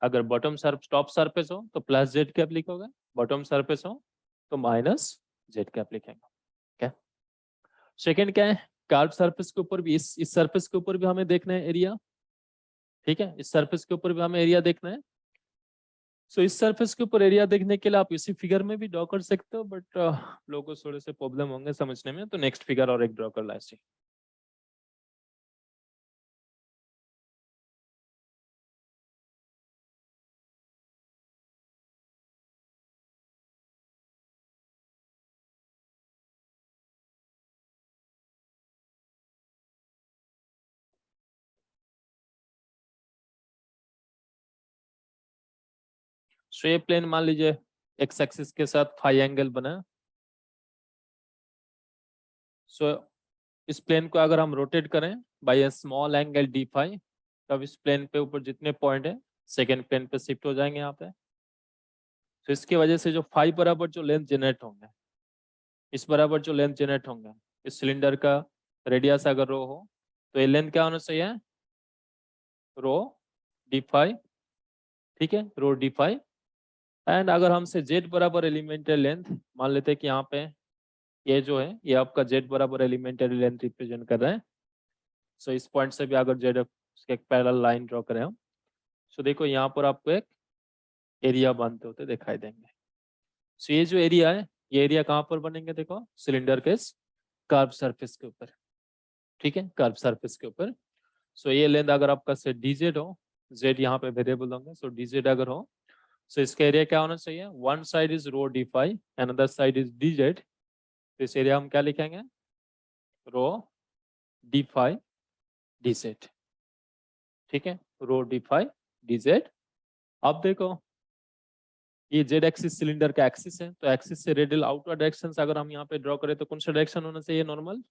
Speaker 1: अगर बॉटम टॉप सरफेस हो तो प्लस जेड कैप लिखोगे, बॉटम सरफेस हो तो माइनस जेड कैप लिखेंगे। क्या सेकंड क्या है, कर्व सरफेस के ऊपर भी इस सरफेस के ऊपर भी हमें देखना है एरिया, ठीक है, इस सरफेस के ऊपर भी हमें एरिया देखना है। सो इस सरफेस के ऊपर एरिया देखने के लिए आप इसी फिगर में भी ड्रॉ कर सकते हो, बट लोगों को थोड़े से प्रॉब्लम होंगे समझने में, तो नेक्स्ट फिगर और एक ड्रॉ कर ला ऐसे। सो ये प्लेन मान लीजिए एक्स एक्सिस के साथ फाई एंगल बना। सो इस प्लेन को अगर हम रोटेट करें बाय ए स्मॉल एंगल डी फाई, तब इस प्लेन पे ऊपर जितने पॉइंट है सेकेंड प्लेन पे शिफ्ट हो जाएंगे यहाँ पे। तो इसकी वजह से जो फाई बराबर जो लेंथ जनरेट होंगे, इस बराबर जो लेंथ जनरेट होंगे, इस सिलेंडर का रेडियस अगर रो हो तो ये लेंथ क्या होना चाहिए, रो डी फाई, ठीक है, रो डी फाई। एंड अगर हमसे जेड बराबर एलिमेंटरी लेंथ मान लेते हैं कि यहाँ पे ये जो है ये आपका जेड बराबर एलिमेंटरी लेंथ रिप्रेजेंट कर रहा है। सो इस पॉइंट से भी अगर जेड उसके एक पैरेलल लाइन ड्रॉ करें हम, सो देखो यहाँ पर आपको एक एरिया बनते होते दिखाई देंगे। सो ये जो एरिया है ये एरिया कहाँ पर बनेंगे, देखो सिलेंडर के कर्व सरफेस के ऊपर, ठीक है, कर्व सरफेस के ऊपर। सो ये लेंथ अगर आपका से डीजेड हो, जेड यहाँ पे वेरिएबल होंगे, सो डीजेड अगर हो, सो इसका एरिया क्या होना चाहिए, one side is rho d phi and other side is d z. तो इस एरिया हम क्या लिखेंगे, रो डी फाई डीजेड, ठीक है, रो डी फाई डीजेड। अब देखो ये जेड एक्सिस सिलेंडर का एक्सिस है, तो एक्सिस से रेडियल आउटवर्ड डायरेक्शन अगर हम यहाँ पे ड्रॉ करें तो कौन सा डायरेक्शन होना चाहिए, नॉर्मल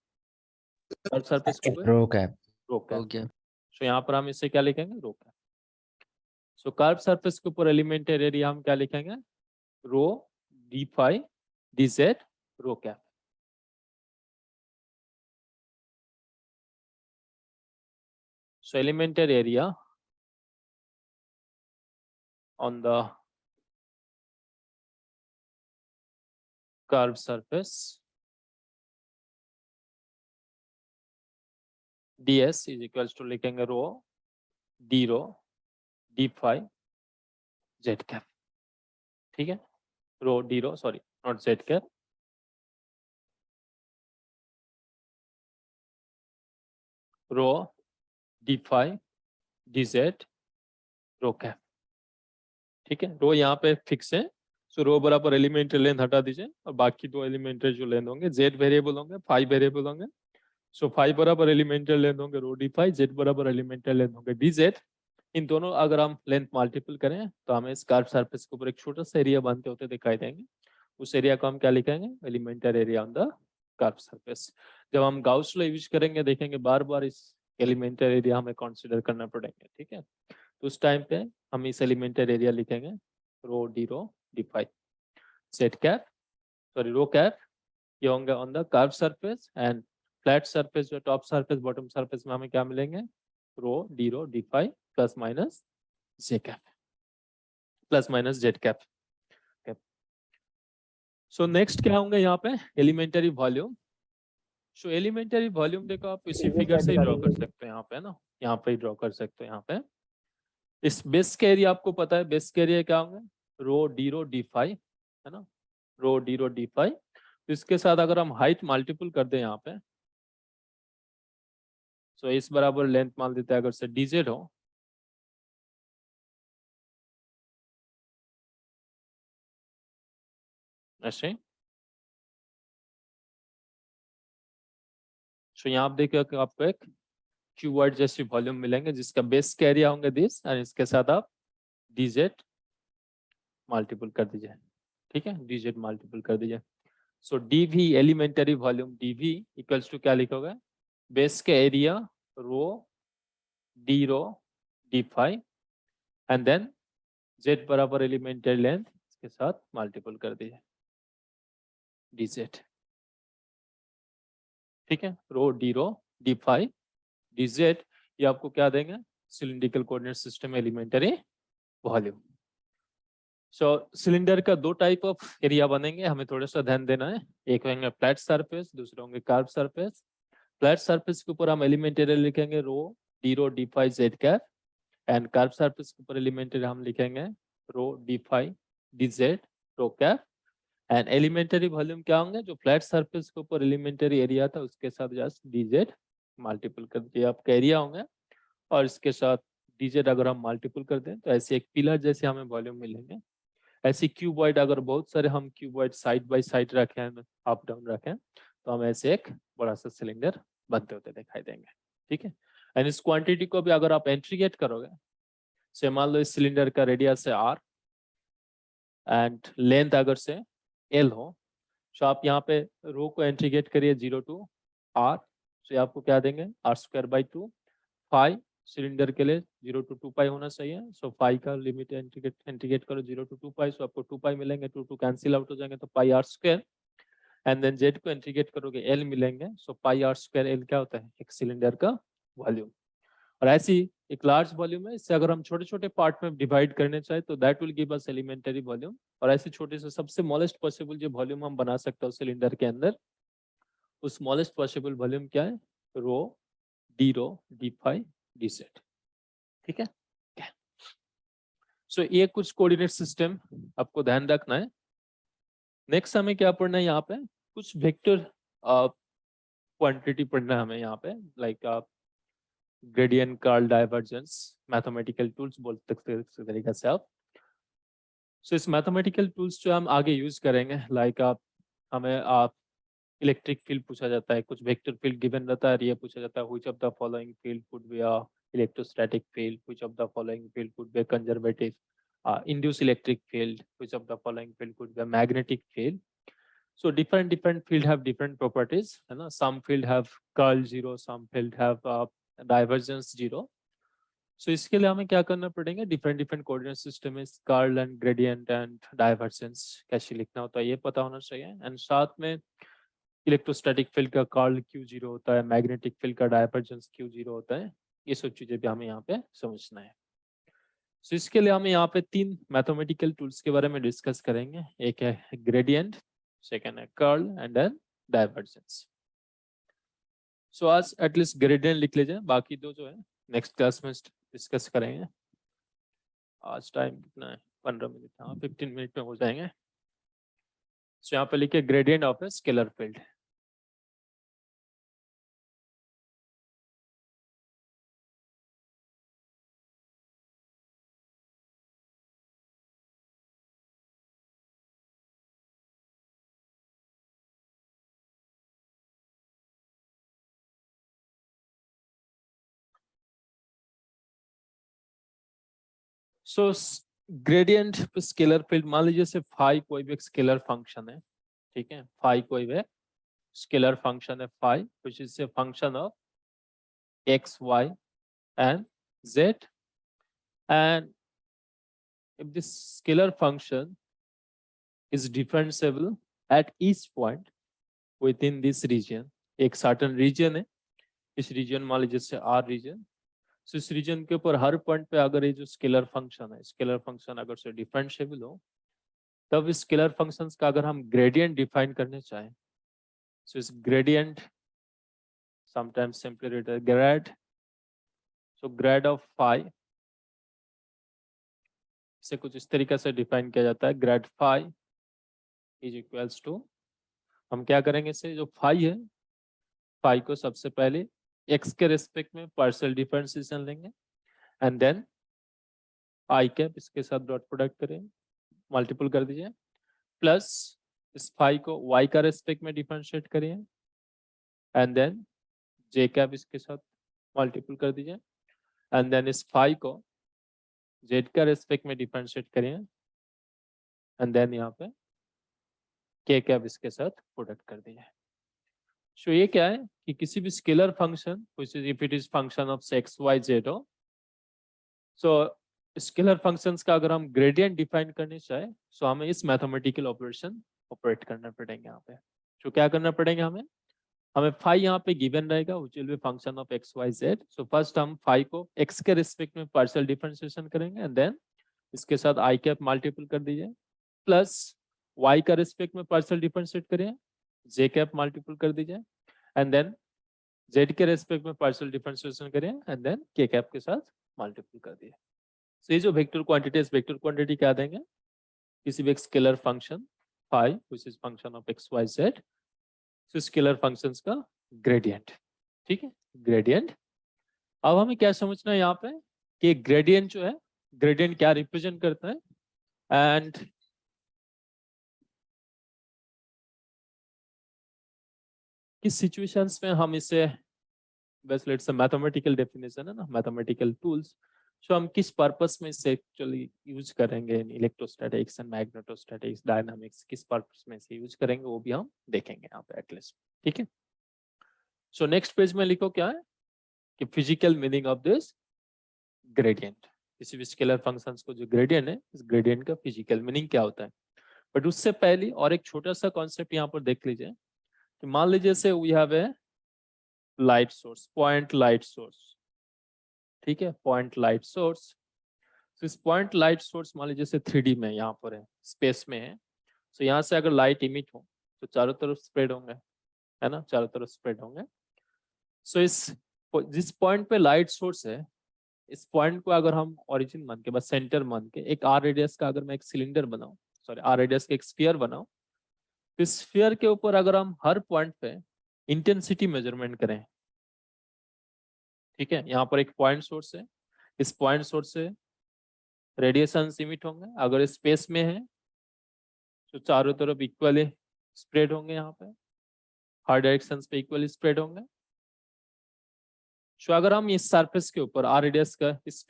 Speaker 1: सरफेस के ऊपर
Speaker 5: rho cap
Speaker 1: rho cap.
Speaker 5: Okay
Speaker 1: so यहाँ पर हम इसे क्या लिखेंगे, rho cap. So curve surface के ऊपर एलिमेंटरी एरिया हम क्या लिखेंगे, rho d phi d Z rho cap. So elementary area on the curved surface ds is equals to लिखेंगे rho D rho d phi z cap, ठीक है, rho D rho sorry not z cap, rho d phi d Z rho cap, ठीक है। रो यहाँ पे fix है, so रो बराबर elementary length हटा दीजिए और बाकी दो एलिमेंटरी जो लेंथ होंगे जेड वेरिएबल होंगे फाई वेरिएबल होंगे। सो फाई बराबर एलिमेंटरी लेंथ होंगे रो डी फाई, जेड बराबर एलिमेंटरी लेंथ होंगे डी जेड। इन दोनों अगर हम लेंथ मल्टीपल करें तो हमें इस कर्व सरफेस के ऊपर एक छोटा सा एरिया बनते होते दिखाई देंगे। उस एरिया को हम क्या लिखेंगे, elementary area on the curve surface. जब हम गाउस लॉ यूज करेंगे देखेंगे बार बार इस एलिमेंटरी एरिया हमें कंसीडर करना पड़ेंगे, ठीक है। तो उस टाइम पे हम इस एलिमेंटरी एरिया लिखेंगे rho d phi z cap sorry rho cap, ये होंगे on the curve surface and flat surface जो टॉप सरफेस बॉटम सरफेस में हमें क्या मिलेंगे, rho d phi plus minus j cap plus minus z cap. So next क्या होंगे यहाँ पे, elementary volume. So elementary volume देखो आप इसी फिगर से ही ड्रॉ कर सकते हैं यहाँ पे ना, यहाँ पे ही ड्रॉ कर सकते हैं। यहाँ पे इस बेस के एरिया आपको पता है, बेस के एरिया क्या होंगे, रो डी फाई है ना, रो डी फाई। तो इसके साथ अगर हम हाइट मल्टीपल कर दें यहाँ पे, सो इस बराबर लेंथ मान देते हैं अगर से डीजेड हो, ऐसे। सो यहाँ आप देखिए कि आपको एक क्यूबॉइड जैसी वॉल्यूम मिलेंगे जिसका बेस के एरिया होंगे दिस, और इसके साथ आप डीजेड मल्टीपल कर दीजिए, ठीक है, डीजेड मल्टीपल कर दीजिए। So D V elementary volume DV equals to क्या लिखोगे, बेस के area rho D rho D phi and then Z बराबर एलिमेंटरी लेंथ इसके साथ मल्टीपल कर दीजिए डी जेड। ठीक है, rho D phi D Z, ये आपको क्या देंगे, cylindrical coordinate system elementary volume. So cylinder का दो टाइप ऑफ एरिया बनेंगे, हमें थोड़ा सा ध्यान देना है। एक होंगे फ्लैट सरफेस, दूसरे होंगे कार्व सरफेस। फ्लैट सरफेस के ऊपर हम एलिमेंटरी लिखेंगे rho D phi Z cap and curve surface के ऊपर एलिमेंटरी हम लिखेंगे rho D phi D Z rho cap. And elementary volume क्या होंगे, जो फ्लैट सरफेस के ऊपर एलिमेंटरी एरिया था उसके साथ जस्ट डी जेड मल्टीपल कर दिए आपका एरिया होंगे, और इसके साथ डी जेड अगर हम मल्टीपल कर दें तो ऐसे एक पिलर जैसे हमें वॉल्यूम मिलेंगे। ऐसी क्यूबॉइड अगर बहुत सारे हम क्यूबॉइड साइड बाय साइड रखें, अप डाउन रखें, तो हम ऐसे एक बड़ा सा सिलेंडर बनते होते दिखाई देंगे। ठीक है, एंड इस क्वांटिटी को भी अगर आप इंटीग्रेट करोगे, से मान लो इस सिलेंडर का रेडियस है आर एंड लेंथ अगर से एल हो, तो आप यहाँ पे रो को इंटीग्रेट करिए 0 टू आर, तो आपको क्या देंगे r square by 2 phi cylinder के लिए 0 टू 2 पाई होना चाहिए। सो फाइव का लिमिट इंटीग्रेट करो 0 टू 2 पाई, सो आपको 2 पाई मिलेंगे, 2 कैंसिल आउट हो जाएंगे तो pi R square. And then Z को इंटीग्रेट करोगे एल मिलेंगे, so pi R square L क्या होता है, एक सिलेंडर का वॉल्यूम। और ऐसी एक लार्ज वॉल्यूम है, इससे अगर हम छोटे छोटे पार्ट में डिवाइड करने चाहे तो that will give us elementary volume. और ऐसे छोटे से सबसे स्मॉलेस्ट पॉसिबल जो वॉल्यूम हम बना सकते हैं सिलेंडर के अंदर, उस स्मॉलेस्ट पॉसिबल वॉल्यूम क्या है, rho D phi D Z. ठीक है, सो ये कुछ कोऑर्डिनेट सिस्टम आपको ध्यान रखना है। नेक्स्ट हमें क्या पढ़ना है, यहाँ पे कुछ वेक्टर क्वांटिटी पढ़ना है हमें यहाँ पे, like gradient, curl, divergence, mathematical tools बोल सकते हैं इस तरीके से आप। सो इस मैथमेटिकल टूल्स जो हम आगे यूज करेंगे, लाइक हमें इलेक्ट्रिक फील्ड पूछा जाता है, कुछ वेक्टर फील्ड गिवन रहता है, ये पूछा जाता है which of the following field would be a electrostatic field, which of the following field would be a conservative induced electric field, which of the following field could be a magnetic field. So different field have different properties, है ना, some field have curl 0, some field have divergence 0. So इसके लिए हमें क्या करना पड़ेगा, different coordinate system is curl and gradient and divergence कैसे लिखना होता है ये पता होना चाहिए। एंड साथ में इलेक्ट्रोस्टैटिक फील्ड का कर्ल Q0 होता है, मैग्नेटिक फील्ड का डाइवर्जेंस Q0 होता है, ये सब चीजें भी हमें यहाँ पे समझना है। सो इसके लिए हम यहाँ पे तीन मैथमेटिकल टूल्स के बारे में डिस्कस करेंगे, एक है ग्रेडियंट, सेकंड है कर्ल एंड देन डाइवर्जेंस। सो आज एटलीस्ट ग्रेडियंट लिख लीजिए, बाकी दो जो है नेक्स्ट क्लास में डिस्कस करेंगे। आज टाइम कितना है, 15 मिनट, हाँ 15 मिनट में हो जाएंगे। सो यहाँ पे लिखिए gradient of a scalar field. So gradient पे स्केलर फील्ड, मान लीजिए से फाई कोई भी एक स्केलर फंक्शन है, ठीक है, फाई कोई भी स्केलर फंक्शन है, phi which is a function of x Y and z, and if this scalar function is differentiable at each point within this region, एक certain region है, इस region मान लीजिए से R region, so इस region के ऊपर हर पॉइंट पे अगर ये जो स्केलर फंक्शन है, स्केलर फंक्शन अगर से डिफरेंशिएबल हो, तब इस स्केलर फंक्शंस का अगर हम ग्रेडियंट डिफाइन करने चाहें, so इस gradient sometimes simply written grad, so grad of phi से कुछ इस तरीके से डिफाइन किया जाता है, grad phi is equals to, हम क्या करेंगे इसे, जो फाई है, फाई को सबसे पहले एक्स के रेस्पेक्ट में पार्शियल डिफरेंशिएशन लेंगे एंड देन आई कैप इसके साथ डॉट प्रोडक्ट करें, मल्टीपल कर दीजिए, प्लस इस फाई को वाई का रेस्पेक्ट में डिफरेंशिएट करिए एंड देन जे कैप इसके साथ मल्टीपल कर दीजिए एंड देन इस फाई को जेड का रेस्पेक्ट में डिफरेंशिएट करिए एंड देन यहाँ पे के कैप इसके साथ प्रोडक्ट कर दी जाए। सो ये क्या है कि किसी भी scalar function which is if it is function of x y z हो, सो स्केलर फंक्शंस का अगर हम ग्रेडियंट डिफाइन करने चाहे सो हमें इस मैथमेटिकल ऑपरेशन ऑपरेट करना पड़ेंगे यहाँ पे। तो क्या करना पड़ेगा हमें फाई यहाँ पे गिवन रहेगा which will be function of x y z. So first हम फाई को एक्स के रिस्पेक्ट में पार्शियल डिफरेंशिएशन करेंगे एंड देन इसके साथ आई कैप मल्टीपल कर दीजिए प्लस वाई का रिस्पेक्ट में पार्शियल डिफरेंशिएट करिए जे कैप मल्टीपल कर दीजिए एंड देन जेड के रेस्पेक्ट में पार्शियल डिफरेंशिएशन करिए एंड देन के कैप के साथ मल्टीपल कर दिए। सो ये जो वेक्टर क्वांटिटी है वेक्टर क्वांटिटी क्या देंगे किसी भी एक scalar function phi which is function of x y z, so scalar functions का ग्रेडियंट। ठीक है, ग्रेडियंट। अब हमें क्या समझना है यहाँ पे कि ग्रेडियंट जो है ग्रेडियंट क्या रिप्रेजेंट करता है एंड किस सिचुएशंस में हम इसे बस लेट्स से मैथमेटिकल डेफिनेशन है ना मैथमेटिकल टूल्स, सो हम किस पर्पस में इसे एक्चुअली यूज करेंगे in electrostatics and magnetostatics dynamics, किस पर्पस में इसे यूज करेंगे वो भी हम देखेंगे यहाँ पे एटलीस्ट। ठीक है, सो नेक्स्ट पेज में लिखो क्या है कि physical meaning of this gradient. किसी भी स्केलर फंक्शंस को जो ग्रेडियंट है इस ग्रेडियंट का फिजिकल मीनिंग क्या होता है। बट उससे पहले और एक छोटा सा कॉन्सेप्ट यहाँ पर देख लीजिए कि मान लीजिए say we have a light source, point light source. ठीक है, पॉइंट लाइट सोर्स। तो इस पॉइंट लाइट सोर्स मान लीजिए से 3D में यहाँ पर है, स्पेस में है। तो यहाँ से अगर लाइट इमिट हो तो चारों तरफ स्प्रेड होंगे, है ना, चारों तरफ स्प्रेड होंगे। सो इस जिस पॉइंट पे लाइट सोर्स है इस पॉइंट को अगर हम ओरिजिन मान के बस सेंटर मान के एक आर रेडियस का अगर मैं एक सिलेंडर बनाऊं, सॉरी आर रेडियस का एक स्फीयर बनाऊं, तो इस स्फीयर के ऊपर अगर हम हर पॉइंट पे इंटेंसिटी मेजरमेंट करें, ठीक है, यहाँ पर एक पॉइंट सोर्स है, इस पॉइंट सोर्स से रेडिएशन इमिट होंगे, अगर स्पेस में है तो चारों तरफ इक्वली स्प्रेड होंगे, यहाँ पे हर डायरेक्शंस पे इक्वली स्प्रेड होंगे। तो अगर हम इस सरफेस के ऊपर आर रेडियस का इस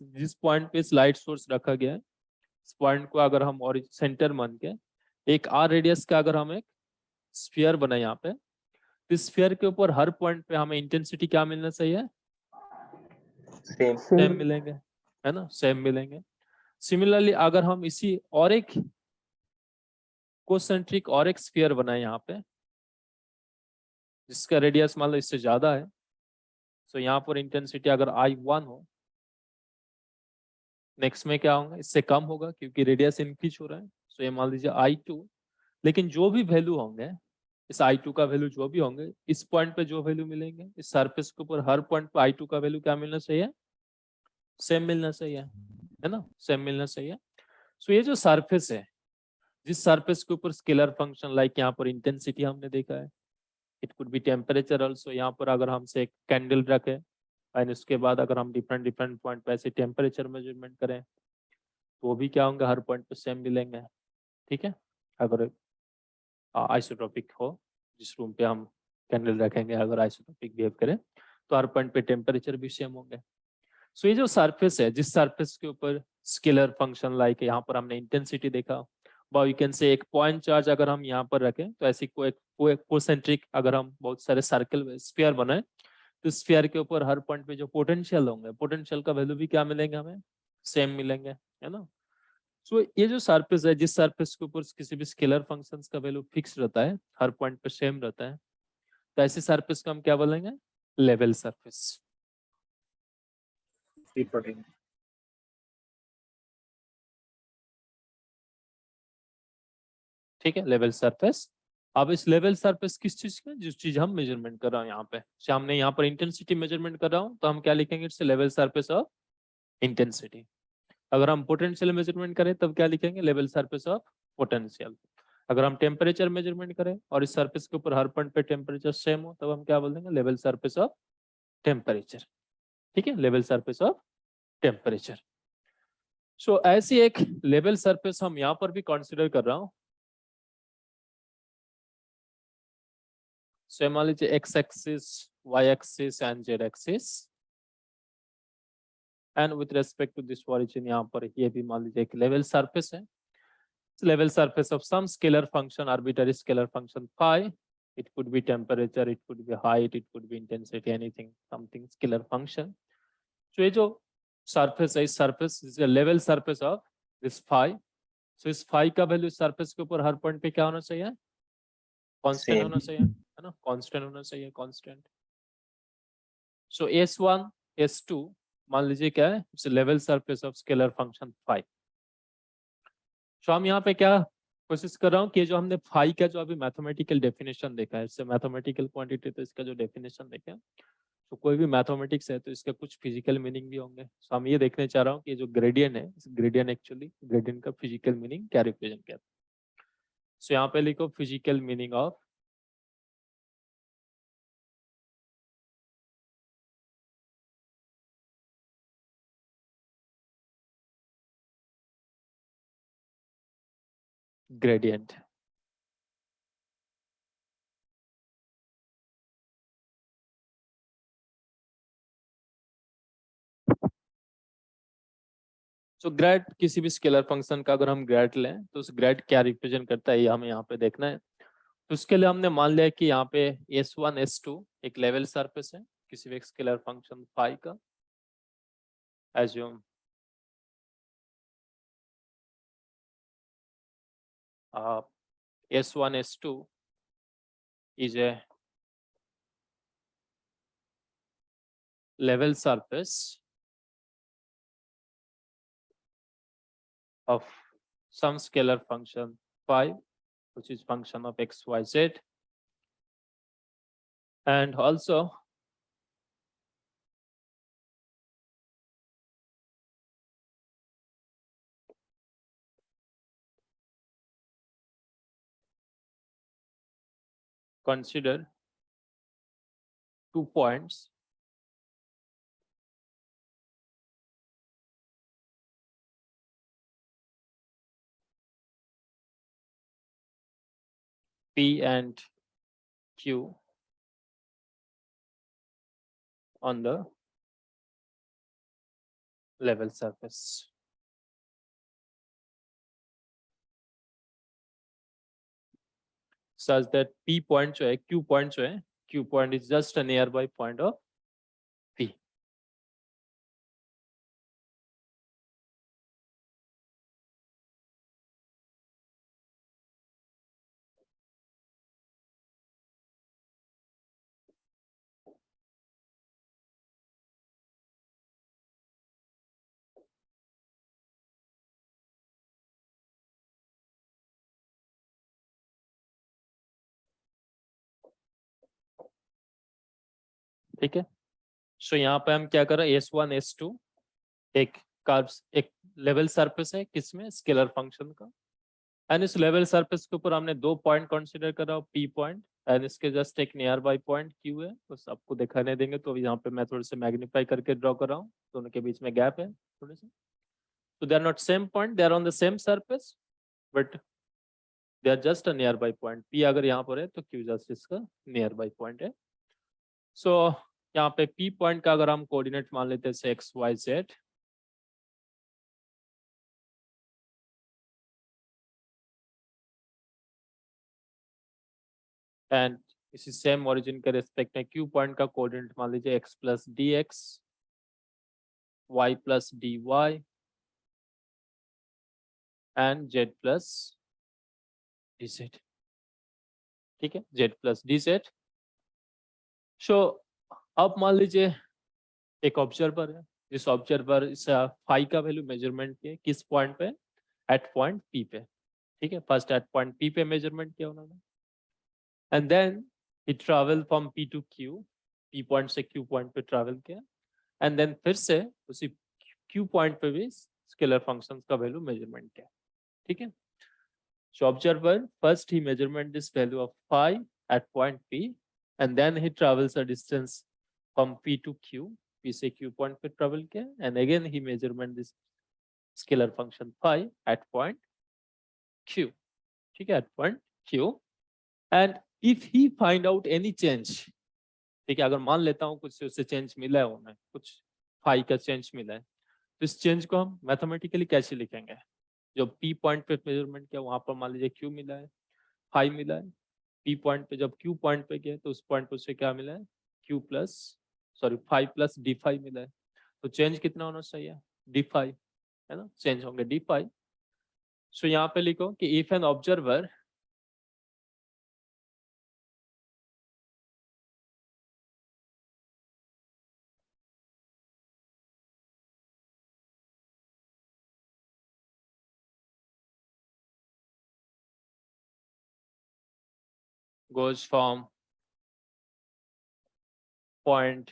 Speaker 1: जिस पॉइंट पे इस लाइट सोर्स रखा गया है इस पॉइंट को अगर हम और सेंटर मान के एक आर रेडियस का अगर हम एक स्फीयर बनाए यहाँ पे, तो इस स्फीयर के ऊपर हर पॉइंट पे हमें इंटेंसिटी क्या मिलना चाहिए, सेम मिलेंगे, है ना, सेम मिलेंगे। सिमिलरली अगर हम इसी और एक कोसेंट्रिक और एक स्फीयर बनाए यहाँ पे जिसका रेडियस मान लो इससे ज्यादा है, तो यहाँ पर इंटेंसिटी अगर I1 हो, नेक्स्ट में क्या होगा, इससे कम होगा क्योंकि रेडियस इंक्रीज हो रहा है। तो ये मान लीजिए I2, लेकिन जो भी वैल्यू होंगे इस I2 का वैल्यू जो भी होंगे इस पॉइंट पे जो वैल्यू मिलेंगे इस सरफेस के ऊपर हर पॉइंट पे I2 का वैल्यू क्या मिलना चाहिए, सेम मिलना चाहिए, है ना, सेम मिलना चाहिए। सो ये जो सरफेस है जिस सरफेस के ऊपर स्केलर फंक्शन लाइक यहाँ पर इंटेंसिटी हमने देखा है, it could be temperature also, यहाँ पर अगर हमसे एक कैंडल रखे एंड उसके बाद अगर हम डिफरेंट पॉइंट पे ऐसे टेम्परेचर मेजरमेंट करें तो वो भी क्या होंगे, हर पॉइंट पे सेम मिलेंगे। ठीक है, अगर आइसोट्रोपिक हो जिस रूम पे हम कैंडल रखेंगे अगर आइसोट्रोपिक बिहेव करें तो हर पॉइंट पे टेम्परेचर भी सेम होंगे। सो ये जो सरफेस है जिस सरफेस के ऊपर स्केलर फंक्शन लाइक यहाँ पर हमने इंटेंसिटी देखा, यू कैन से एक पॉइंट चार्ज अगर हम यहाँ पर रखें तो ऐसी कोसेंट्रिक अगर हम बहुत सारे सर्कल स्फीयर बनाए तो स्फीयर के ऊपर हर पॉइंट पे जो पोटेंशियल होंगे पोटेंशियल का वैल्यू भी क्या मिलेंगे, हमें सेम मिलेंगे, है ना। सो ये जो सरफेस है जिस सरफेस के ऊपर किसी भी स्केलर फंक्शंस का वैल्यू फिक्स रहता है, हर पॉइंट पे सेम रहता है, तो ऐसे सरफेस को हम क्या बोलेंगे, लेवल सरफेस। ठीक है, लेवल सरफेस। अब इस लेवल सरफेस किस चीज का, जिस चीज हम मेजरमेंट कर रहे हैं यहाँ पे, हमने यहाँ पर इंटेंसिटी मेजरमेंट कर रहा हूँ तो हम क्या लिखेंगे, it's level surface of intensity. अगर हम पोटेंशियल मेजरमेंट करें तब क्या लिखेंगे, लेवल सरफेस ऑफ पोटेंशियल। अगर हम टेम्परेचर मेजरमेंट करें और इस सरफेस के ऊपर हर पॉइंट पे टेम्परेचर सेम हो तब हम क्या बोल देंगे, लेवल सरफेस ऑफ टेम्परेचर। ठीक है, लेवल सरफेस ऑफ टेम्परेचर। सो ऐसी एक लेवल सरफेस हम यहाँ पर भी कंसीडर कर रहा हूँ। सो मान लीजिए x axis, y axis and z axis, and with respect to this origin यहाँ पर ये भी मान लीजिए एक लेवल सरफेस है। level surface of some scalar function, arbitrary scalar function phi. It could be temperature, it could be height, it could be intensity, anything, something scalar function. So ये जो surface है, इस surface is a level surface of this phi. So इस phi का value इस surface के ऊपर हर point पे क्या होना चाहिए? Constant
Speaker 2: Same.
Speaker 1: होना चाहिए, है ना? Constant होना चाहिए, constant. So S1, S2 मान लीजिए क्या है? It's a level surface of scalar function phi. So हम यहाँ पे क्या कोशिश कर रहा हूँ कि जो हमने phi का जो अभी मैथमेटिकल डेफिनेशन देखा है, इससे मैथमेटिकल क्वांटिटी तो इसका जो डेफिनेशन देखा है, तो कोई भी मैथमेटिक्स है तो इसके कुछ फिजिकल मीनिंग भी होंगे. So हम ये देखने चाह रहा हूँ कि जो ग्रेडियंट है, इस ग्रेडियंट एक्चुअली ग्रेडियंट का फिजिकल मीनिंग क्या रिप्रेजेंट करता है. So यहाँ पे लिखो physical meaning of gradient. So grade किसी भी स्केलर फंक्शन का अगर हम ग्रेड लें तो उस ग्रेड क्या रिप्रेजेंट करता है ये हमें यहाँ पे देखना है. तो उसके लिए हमने मान लिया कि यहाँ पे S1 S2 एक लेवल सरफेस है किसी भी स्केलर फंक्शन फाई का. Assume S1 S2 is a level surface of some scalar function phi, which is function of x, y, z, and also consider 2 points P and Q on the level surface. Such that P point जो है, Q point जो है, Q point is just a nearby point of P. ठीक है. सो यहाँ पे हम क्या कर रहे हैं, S1 S2 एक कर्व्स एक लेवल सरफेस है किसमें स्केलर फंक्शन का, एंड इस लेवल सरफेस के ऊपर हमने 2 पॉइंट कंसीडर करा, P पॉइंट एंड इसके जस्ट एक नियर बाय पॉइंट Q है. बस आपको दिखाने देंगे तो यहाँ पे मैं थोड़े से मैग्नीफाई करके ड्रॉ कर रहा हूँ, दोनों के बीच में गैप है थोड़े से. So they are not same point, they are on the same surface, but they are just a nearby point. P अगर यहाँ पर है तो Q just इसका nearby point है. So यहाँ पे P point का अगर हम कोऑर्डिनेट मान लेते हैं x, y, z, एंड इसी सेम ओरिजिन के रेस्पेक्ट में Q पॉइंट का कोऑर्डिनेट मान लीजिए x plus dx, y plus dy and z plus dz. ठीक है, z प्लस dz. सो अब मान लीजिए एक ऑब्जर्वर है, जिस ऑब्जर्वर इस फाई का वैल्यू मेजरमेंट किया किस पॉइंट पे, एट पॉइंट P पे. ठीक है, फर्स्ट एट पॉइंट P पे मेजरमेंट किया उन्होंने, and then he travel from P to Q, P point से Q पॉइंट पे ट्रैवल किया, एंड देन फिर से उसी Q पॉइंट पे भी स्केलर फंक्शंस का वैल्यू मेजरमेंट किया. ठीक है, so observer first he measurement this value of phi at point P, and then he travels a distance from P to Q, P से Q पॉइंट पे travel किया, and again he measurement this scalar function phi at point Q. ठीक है, at point Q, and if he find out any change, ठीक है, अगर मान लेता हूँ कुछ उससे चेंज मिला है उन्हें, कुछ फाई का चेंज मिला है, तो इस चेंज को हम मैथमेटिकली कैसे लिखेंगे. जो P पॉइंट पे मेजरमेंट किया वहां पर मान लीजिए Q मिला है, 5 मिला है। P पॉइंट पे जब Q पॉइंट पे गए तो उस पॉइंट पे उसे क्या मिला है, Q प्लस 5 प्लस D5 मिला है। तो चेंज कितना होना चाहिए, D5, है ना, चेंज होंगे D5। सो यहाँ पे लिखो कि if an observer goes from point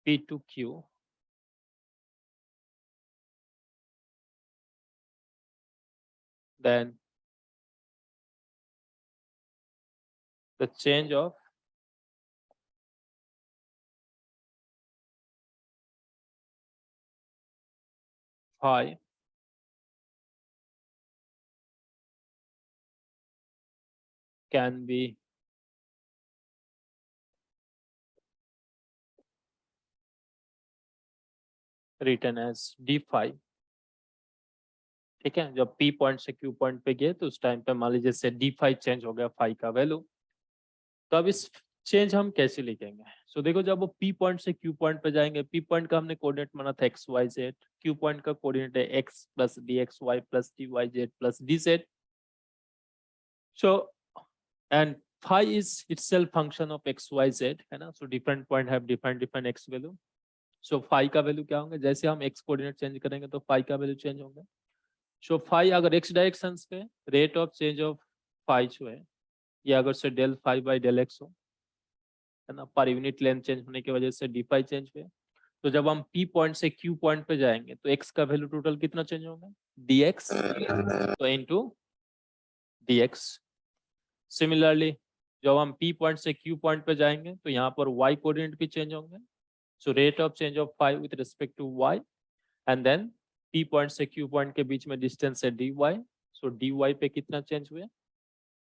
Speaker 1: P to Q, then the change of phi can be written as D5। ठीक है, जब P पॉइंट से Q पॉइंट पे गए तो उस टाइम पे मान लीजिए से D5 चेंज हो गया फाई का वैल्यू। तो अब इस चेंज हम कैसे लिखेंगे, सो देखो जब वो P पॉइंट से Q पॉइंट पे जाएंगे, P पॉइंट का हमने कोऑर्डिनेट माना था x y z, Q point का कोऑर्डिनेट है x plus dxy plus dyz plus dz। So and phi is itself function of x y z, है ना, so different point have different x value. So phi का value क्या होंगे, जैसे हम x coordinate change करेंगे तो फाई का वैल्यू चेंज होंगे। सो फाई अगर x डायरेक्शन पे rate of change of phi जो है ये अगर say del phi by del x हो, है ना, पर यूनिट लेंथ चेंज होने की वजह से डी फाई चेंज हुए। तो जब हम P पॉइंट से Q पॉइंट पे जाएंगे तो x का वैल्यू टोटल कितना चेंज होगा, dx तो इनटू dx। सिमिलरली जब हम P पॉइंट से Q पॉइंट पे जाएंगे तो यहाँ पर y कोऑर्डिनेट भी चेंज होंगे। So rate of change of phi with respect to y, and then P point से Q पॉइंट के बीच में डिस्टेंस है dy। सो dy पे कितना चेंज हुए,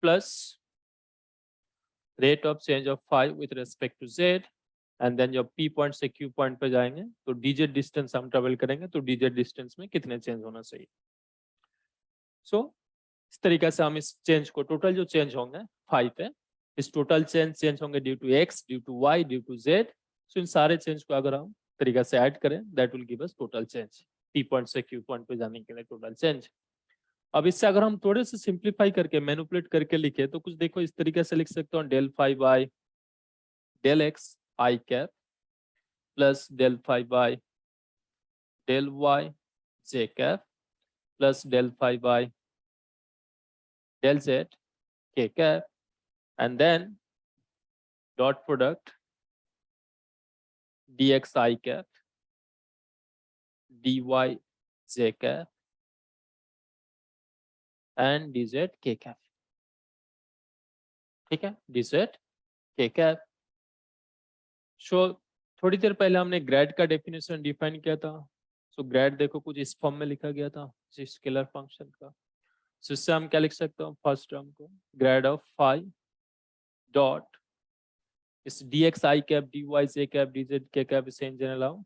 Speaker 1: plus rate of change of phi with respect to z, and then जब P point से Q पॉइंट पे जाएंगे तो dz डिस्टेंस हम ट्रेवल करेंगे तो dz डिस्टेंस में कितने चेंज होना चाहिए। सो इस तरीके से हम इस चेंज को, टोटल जो चेंज होंगे फाई पे, इस टोटल चेंज होंगे due to x, due to y, due to z। So इन सारे चेंज को अगर हम तरीके से ऐड करें that will give us total change, P point से Q पॉइंट पे जाने के लिए टोटल चेंज। अब इससे अगर हम थोड़े से सिंप्लीफाई करके मैनिपुलेट करके लिखे तो कुछ देखो इस तरीके से लिख सकते हो, del phi by del X I cap plus del phi by del Y J cap plus del phi by del Z K cap, and then dot product dx i cap dy j cap and dz k cap. ठीक है, dz k cap. सो थोड़ी देर पहले हमने grade का definition define किया था। सो grade देखो कुछ इस फॉर्म में लिखा गया था स्केलर फंक्शन का। सो इससे हम क्या लिख सकते हैं, फर्स्ट टर्म को ग्रेड ऑफ फाई डॉट इस dx i cap dy j cap dz k cap, इसे इन जनरल हम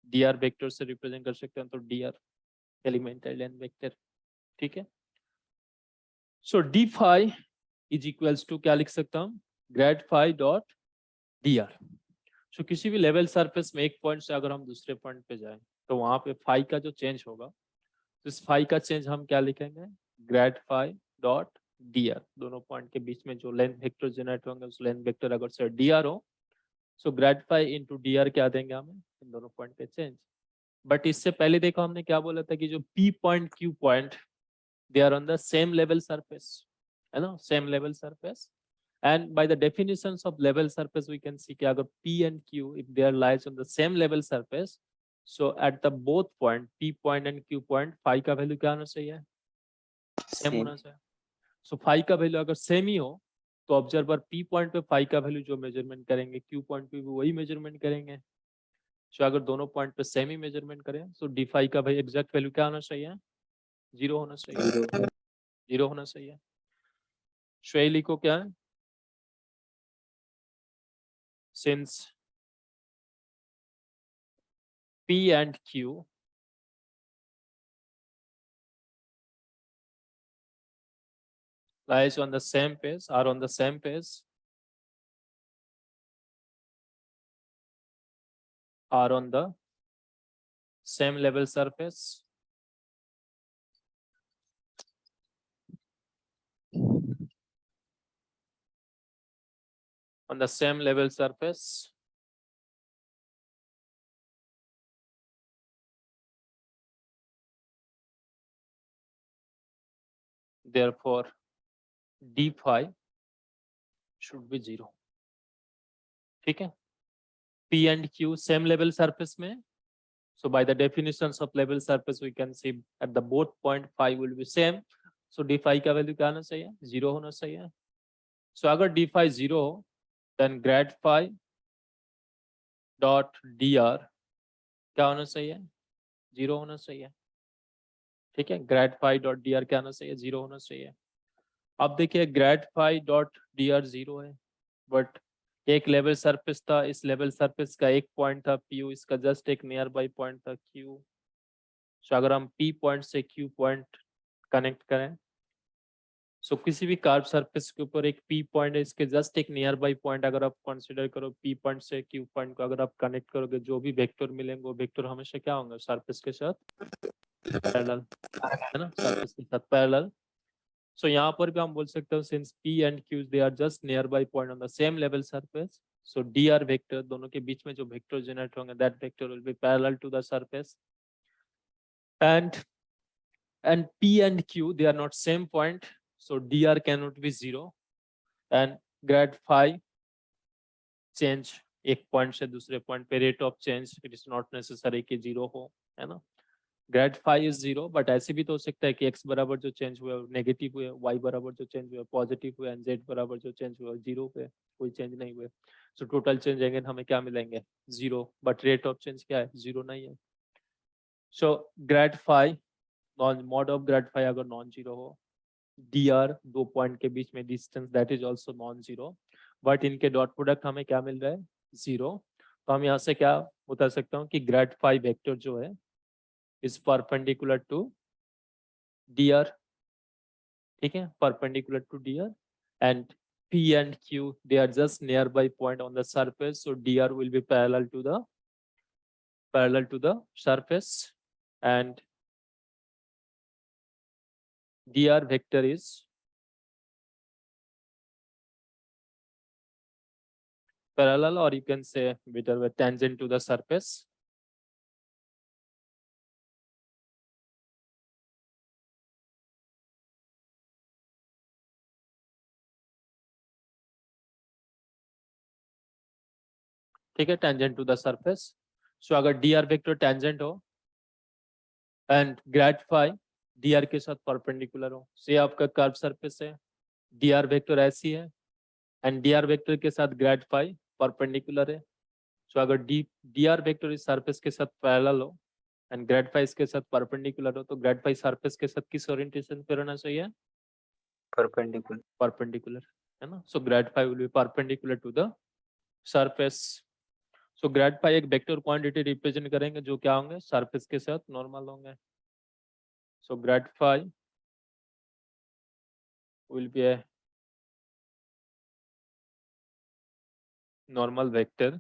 Speaker 1: dr वेक्टर से रिप्रेजेंट कर सकते हैं, तो dr एलिमेंटल लेंथ वेक्टर। ठीक है, so d phi is equals to क्या लिख सकता हूँ, grad phi dot dr। So किसी भी लेवल सरफेस में एक पॉइंट से अगर हम दूसरे पॉइंट पे जाएं तो वहां पे फाई का जो चेंज होगा तो इस फाई का चेंज हम क्या लिखेंगे, ग्रेड फाई डॉट dr। दोनों पॉइंट के बीच में जो लेंथ वेक्टर जनरेट होंगे उस लेंथ वेक्टर अगर से dr हो, so grad phi into dr क्या देंगे हमें, इन दोनों पॉइंट के चेंज। बट इससे पहले देखो हमने क्या बोला था कि जो P point Q point they are on the same level surface, है ना, same level surface. And by the definitions of level surface, we can see कि अगर P and Q, if they are lies on the same level surface, so at the both point P point and Q point, phi का value क्या होना चाहिए, same होना चाहिए। So phi का value अगर सेम ही हो तो ऑब्जर्वर P पॉइंट पे phi का वैल्यू जो मेजरमेंट करेंगे Q पॉइंट पे भी वही मेजरमेंट करेंगे। So अगर दोनों पॉइंट पे सेम ही मेजरमेंट करें so d phi का भाई एग्जैक्ट वैल्यू क्या होना चाहिए, 0 होना चाहिए, 0 होना चाहिए। So यही लिखो क्या है, since P and Q lies on the same page, are on the same page, are on the same level surface, on the same level surface, therefore d phi should be 0. ठीक है, P and Q same level surface में, so by the definitions of level surface we can see at the both point phi will be same, so d phi का value क्या होना चाहिए, 0 होना चाहिए. So अगर d phi 0 हो, then grad phi dot dr क्या होना चाहिए, 0 होना चाहिए. ठीक है, grad phi dot d r क्या होना चाहिए, 0 होना चाहिए. अब देखिए grad phi dot d r 0 है, बट एक लेवल सरफेस था, इस लेवल सरफेस का एक पॉइंट था पी, इसका जस्ट एक नियर बाई पॉइंट था क्यू. सो अगर हम पी पॉइंट से क्यू पॉइंट कनेक्ट करें, सो किसी भी कार्व सरफेस के ऊपर एक पी पॉइंट है, इसके जस्ट एक नियर बाई पॉइंट अगर आप कंसीडर करो, पी पॉइंट से क्यू पॉइंट को अगर आप कनेक्ट करोगे, जो भी वेक्टर मिलेंगे वो वेक्टर हमेशा क्या होंगे, सरफेस के साथ पैरेलल, है ना, सरफेस के साथ पैरेलल. सो यहाँ पर भी हम बोल सकते हो since P and Q they are just nearby point on the same level surface, so dr vector दोनों के बीच में जो वेक्टर जनरेट होंगे that vector will be parallel to the surface, and P and Q they are not same point, so dr cannot be 0, and grad phi change एक point से दूसरे point पे rate of change it is not necessary कि 0 हो, है ना. Grade phi is 0, but ऐसे भी तो हो सकता है कि x बराबर जो चेंज हुआ है नेगेटिव हुए, y बराबर जो चेंज हुआ है पॉजिटिव हुए, एंड z बराबर जो चेंज हुआ है 0 पे, कोई चेंज नहीं हुए. सो टोटल चेंज अगेन हमें क्या मिलेंगे, 0, बट रेट ऑफ चेंज क्या है, 0 नहीं है. So grad phi non mod of grad phi अगर नॉन जीरो हो, dr दो पॉइंट के बीच में distance that is also non zero, but इनके डॉट प्रोडक्ट हमें क्या मिल रहा है, 0. तो हम यहाँ से क्या बता सकता हूँ कि ग्रेड फाई वेक्टर जो है is perpendicular to dr, ठीक है, perpendicular to dr, and P and Q they are just nearby point on the surface, so dr will be parallel to the surface, and dr vector is parallel, or you can say better way tangent to the surface. ठीक है, tangent to the surface. So अगर dr vector tangent हो and grade phi dr के साथ perpendicular हो, से आपका curve surface है, dr वेक्टर ऐसी है एंड dr वेक्टर के साथ ग्रेड फाई परपेंडिकुलर है. सो अगर dr वेक्टर इस सरफेस के साथ पैरेलल हो एंड ग्रेड फाई इसके साथ परपेंडिकुलर हो, तो ग्रेड फाई सरफेस के साथ किस ओरिएंटेशन पे रहना चाहिए, परपेंडिकुलर, है ना. So grad phi will be perpendicular to the surface. So grad phi एक वेक्टर क्वांटिटी रिप्रेजेंट करेंगे जो क्या होंगे, सरफेस के साथ नॉर्मल होंगे. So grad phi will be a normal vector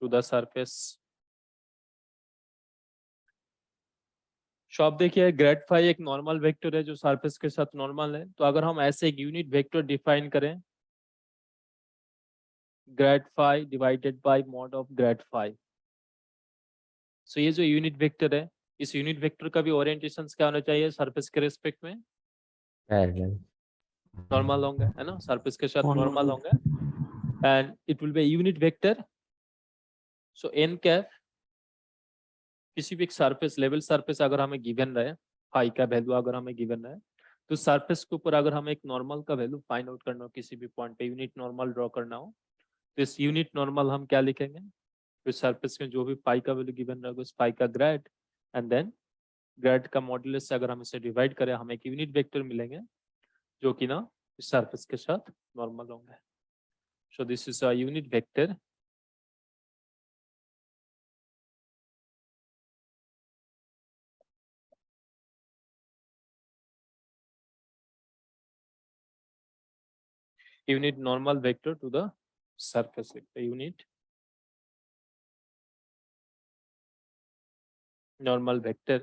Speaker 1: to the surface. So आप देखिए ग्रेड फाई एक नॉर्मल वेक्टर है जो सरफेस के साथ नॉर्मल है. तो अगर हम ऐसे एक यूनिट वेक्टर डिफाइन करें, grad phi divided by mod of grad phi, so ये जो यूनिट वेक्टर है, इस यूनिट वेक्टर का भी ओरिएंटेशन क्या होना चाहिए, सरफेस के रेस्पेक्ट में नॉर्मल होंगे, है ना, सरफेस के साथ नॉर्मल होंगे, and it will be unit vector. So n cap किसी भी एक सरफेस लेवल सरफेस अगर हमें गिवन रहे, फाई का वैल्यू अगर हमें गिवन रहे, तो सरफेस के ऊपर अगर हमें एक नॉर्मल का वैल्यू फाइंड आउट करना हो, किसी भी पॉइंट पे यूनिट नॉर्मल ड्रॉ करना हो, तो इस यूनिट नॉर्मल हम क्या लिखेंगे, तो सरफेस में जो भी फाई का वैल्यू गिवन रहेगा उस फाई का ग्रेड, एंड देन ग्रेड का मॉड्यूलस से अगर हम इसे डिवाइड करें हमें एक यूनिट वेक्टर मिलेंगे जो कि ना इस सरफेस के साथ नॉर्मल होंगे. So this is a unit vector you need normal vector to the surface vector. You need normal vector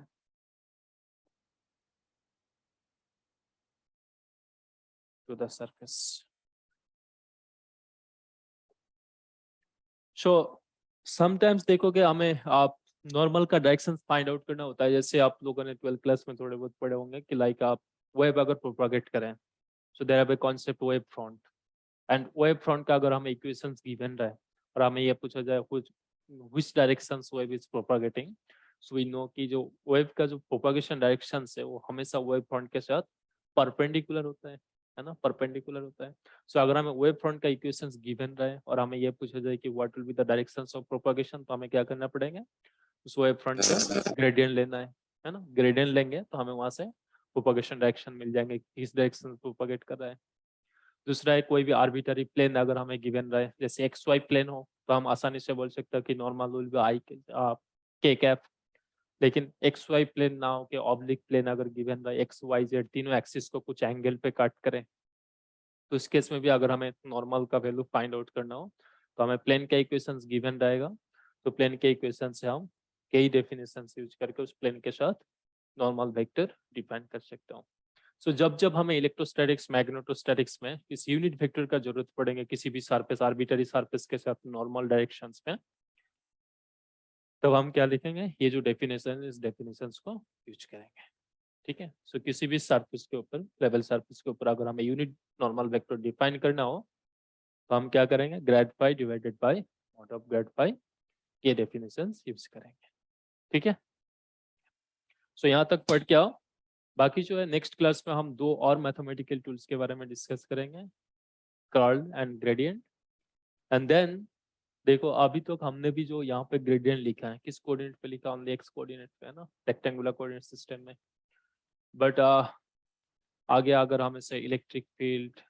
Speaker 1: to the surface. So sometimes देखोगे हमें आप नॉर्मल का डायरेक्शन फाइंड आउट करना होता है, जैसे आप लोगों ने 12th क्लास में थोड़े बहुत पढ़े होंगे कि लाइक आप वेब अगर प्रोपागेट करें, so there are a concept wave front, and wave front का अगर हमें इक्वेशंस गिवन रहे और हमें ये पूछा जाए which directions wave is propagating, so we know कि जो वेब का जो प्रोपागेशन डायरेक्शंस है वो हमेशा वेब फ्रंट के साथ परपेंडिकुलर होता है ना, परपेंडिकुलर होता है. सो अगर हमें वेव फ्रंट का इक्वेशंस गिवन रहे और हमें ये पूछा जाए कि what will be the directions of propagation, तो हमें क्या करना पड़ेगा, उस वेव फ्रंट का ग्रेडियंट लेना है ना. ग्रेडियंट लेंगे तो हमें वहां से प्रोपागेशन डायरेक्शन मिल जाएंगे, किस डायरेक्शन प्रोपागेट कर रहा है. दूसरा है कोई भी आर्बिटरी प्लेन अगर हमें गिवन रहे, जैसे एक्स वाई प्लेन हो तो हम आसानी से बोल सकते हैं कि नॉर्मल विल बी आई के कैप. लेकिन एक्स वाई प्लेन ना हो के ऑब्लिक प्लेन अगर गिवन रहे, एक्स वाई जेड तीनों एक्सिस को कुछ एंगल पे कट करें, तो इस केस में भी अगर हमें नॉर्मल का वैल्यू फाइंड आउट करना हो तो हमें प्लेन का इक्वेशंस गिवन रहेगा, तो प्लेन के इक्वेशन से हम कई डेफिनेशंस यूज करके उस प्लेन के साथ नॉर्मल वेक्टर डिफाइन कर सकते हो. सो जब हमें इलेक्ट्रोस्टैटिक्स मैग्नेटोस्टैटिक्स में इस यूनिट वेक्टर का जरूरत पड़ेगा किसी भी सरफेस आर्बिटरी सरफेस के साथ नॉर्मल डायरेक्शंस में, तब हम क्या लिखेंगे, ये जो डेफिनेशन है इस डेफिनेशंस को यूज करेंगे. ठीक है. सो किसी भी सरफेस के ऊपर, लेवल सरफेस के ऊपर अगर हमें यूनिट नॉर्मल वेक्टर डिफाइन करना हो तो हम क्या करेंगे, grad phi divided by mod of grad phi, ये डेफिनेशंस यूज करेंगे. ठीक है. सो यहाँ तक पढ़ के आओ. बाकी जो है नेक्स्ट क्लास में हम दो और मैथमेटिकल टूल्स के बारे में डिस्कस करेंगे, curl and gradient. And then देखो अभी तक हमने भी जो यहाँ पे ग्रेडियंट लिखा है किस कोऑर्डिनेट पे लिखा, हमने एक्स कोऑर्डिनेट पे है ना, रेक्टेंगुलर कोऑर्डिनेट सिस्टम में. बट आगे अगर हमें से electric field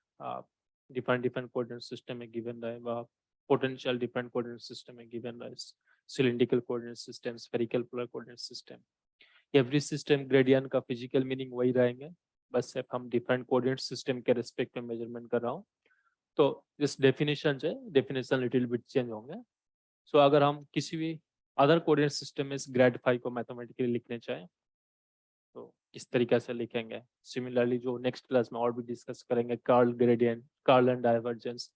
Speaker 1: different coordinate system में गिवन रहे, वह पोटेंशियल डिफरेंट कोऑर्डिनेट सिस्टम में गिवन रहे, cylindrical coordinate system, spherical polar coordinate system, every system gradient का फिजिकल मीनिंग वही रहेंगे, बस सिर्फ हम डिफरेंट कोऑर्डिनेट सिस्टम के रिस्पेक्ट में मेजरमेंट कर रहा हूँ. तो जिस डेफिनेशन है डेफिनेशन लिटिल बिट चेंज होंगे. सो अगर हम किसी भी अदर कोऑर्डिनेट सिस्टम में इस ग्रेड फाई को मैथमेटिकली लिखने चाहें तो किस तरीके से लिखेंगे. सिमिलरली जो नेक्स्ट क्लास में और भी डिस्कस करेंगे, curl gradient, curl and divergence,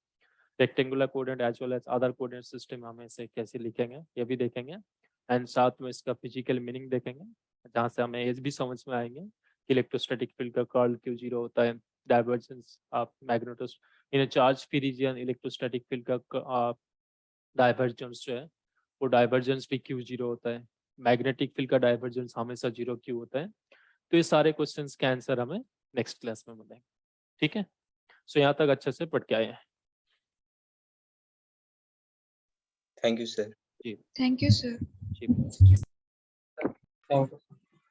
Speaker 1: rectangular coordinate as well as other coordinate system हमें इसे कैसे लिखेंगे ये भी देखेंगे. एंड साथ में इसका फिजिकल मीनिंग देखेंगे, जहाँ से हमें ये भी समझ में आएंगे कि इलेक्ट्रोस्टैटिक फील्ड का कर्ल क्यों जीरो होता है, डाइवर्जेंस आप मैग्नेटोस in charge free region electrostatic field का डाइवर्जेंस जो है वो डाइवर्जेंस भी क्यों जीरो होता है, मैग्नेटिक फील्ड का डाइवर्जेंस हमेशा जीरो क्यों होता है. तो ये सारे क्वेश्चंस के आंसर हमें नेक्स्ट क्लास में मिलेंगे. ठीक है. सो यहाँ तक अच्छे से पढ़ के आए हैं.
Speaker 2: Thank you sir.
Speaker 7: Thank you sir.
Speaker 1: जी.
Speaker 4: Thank you.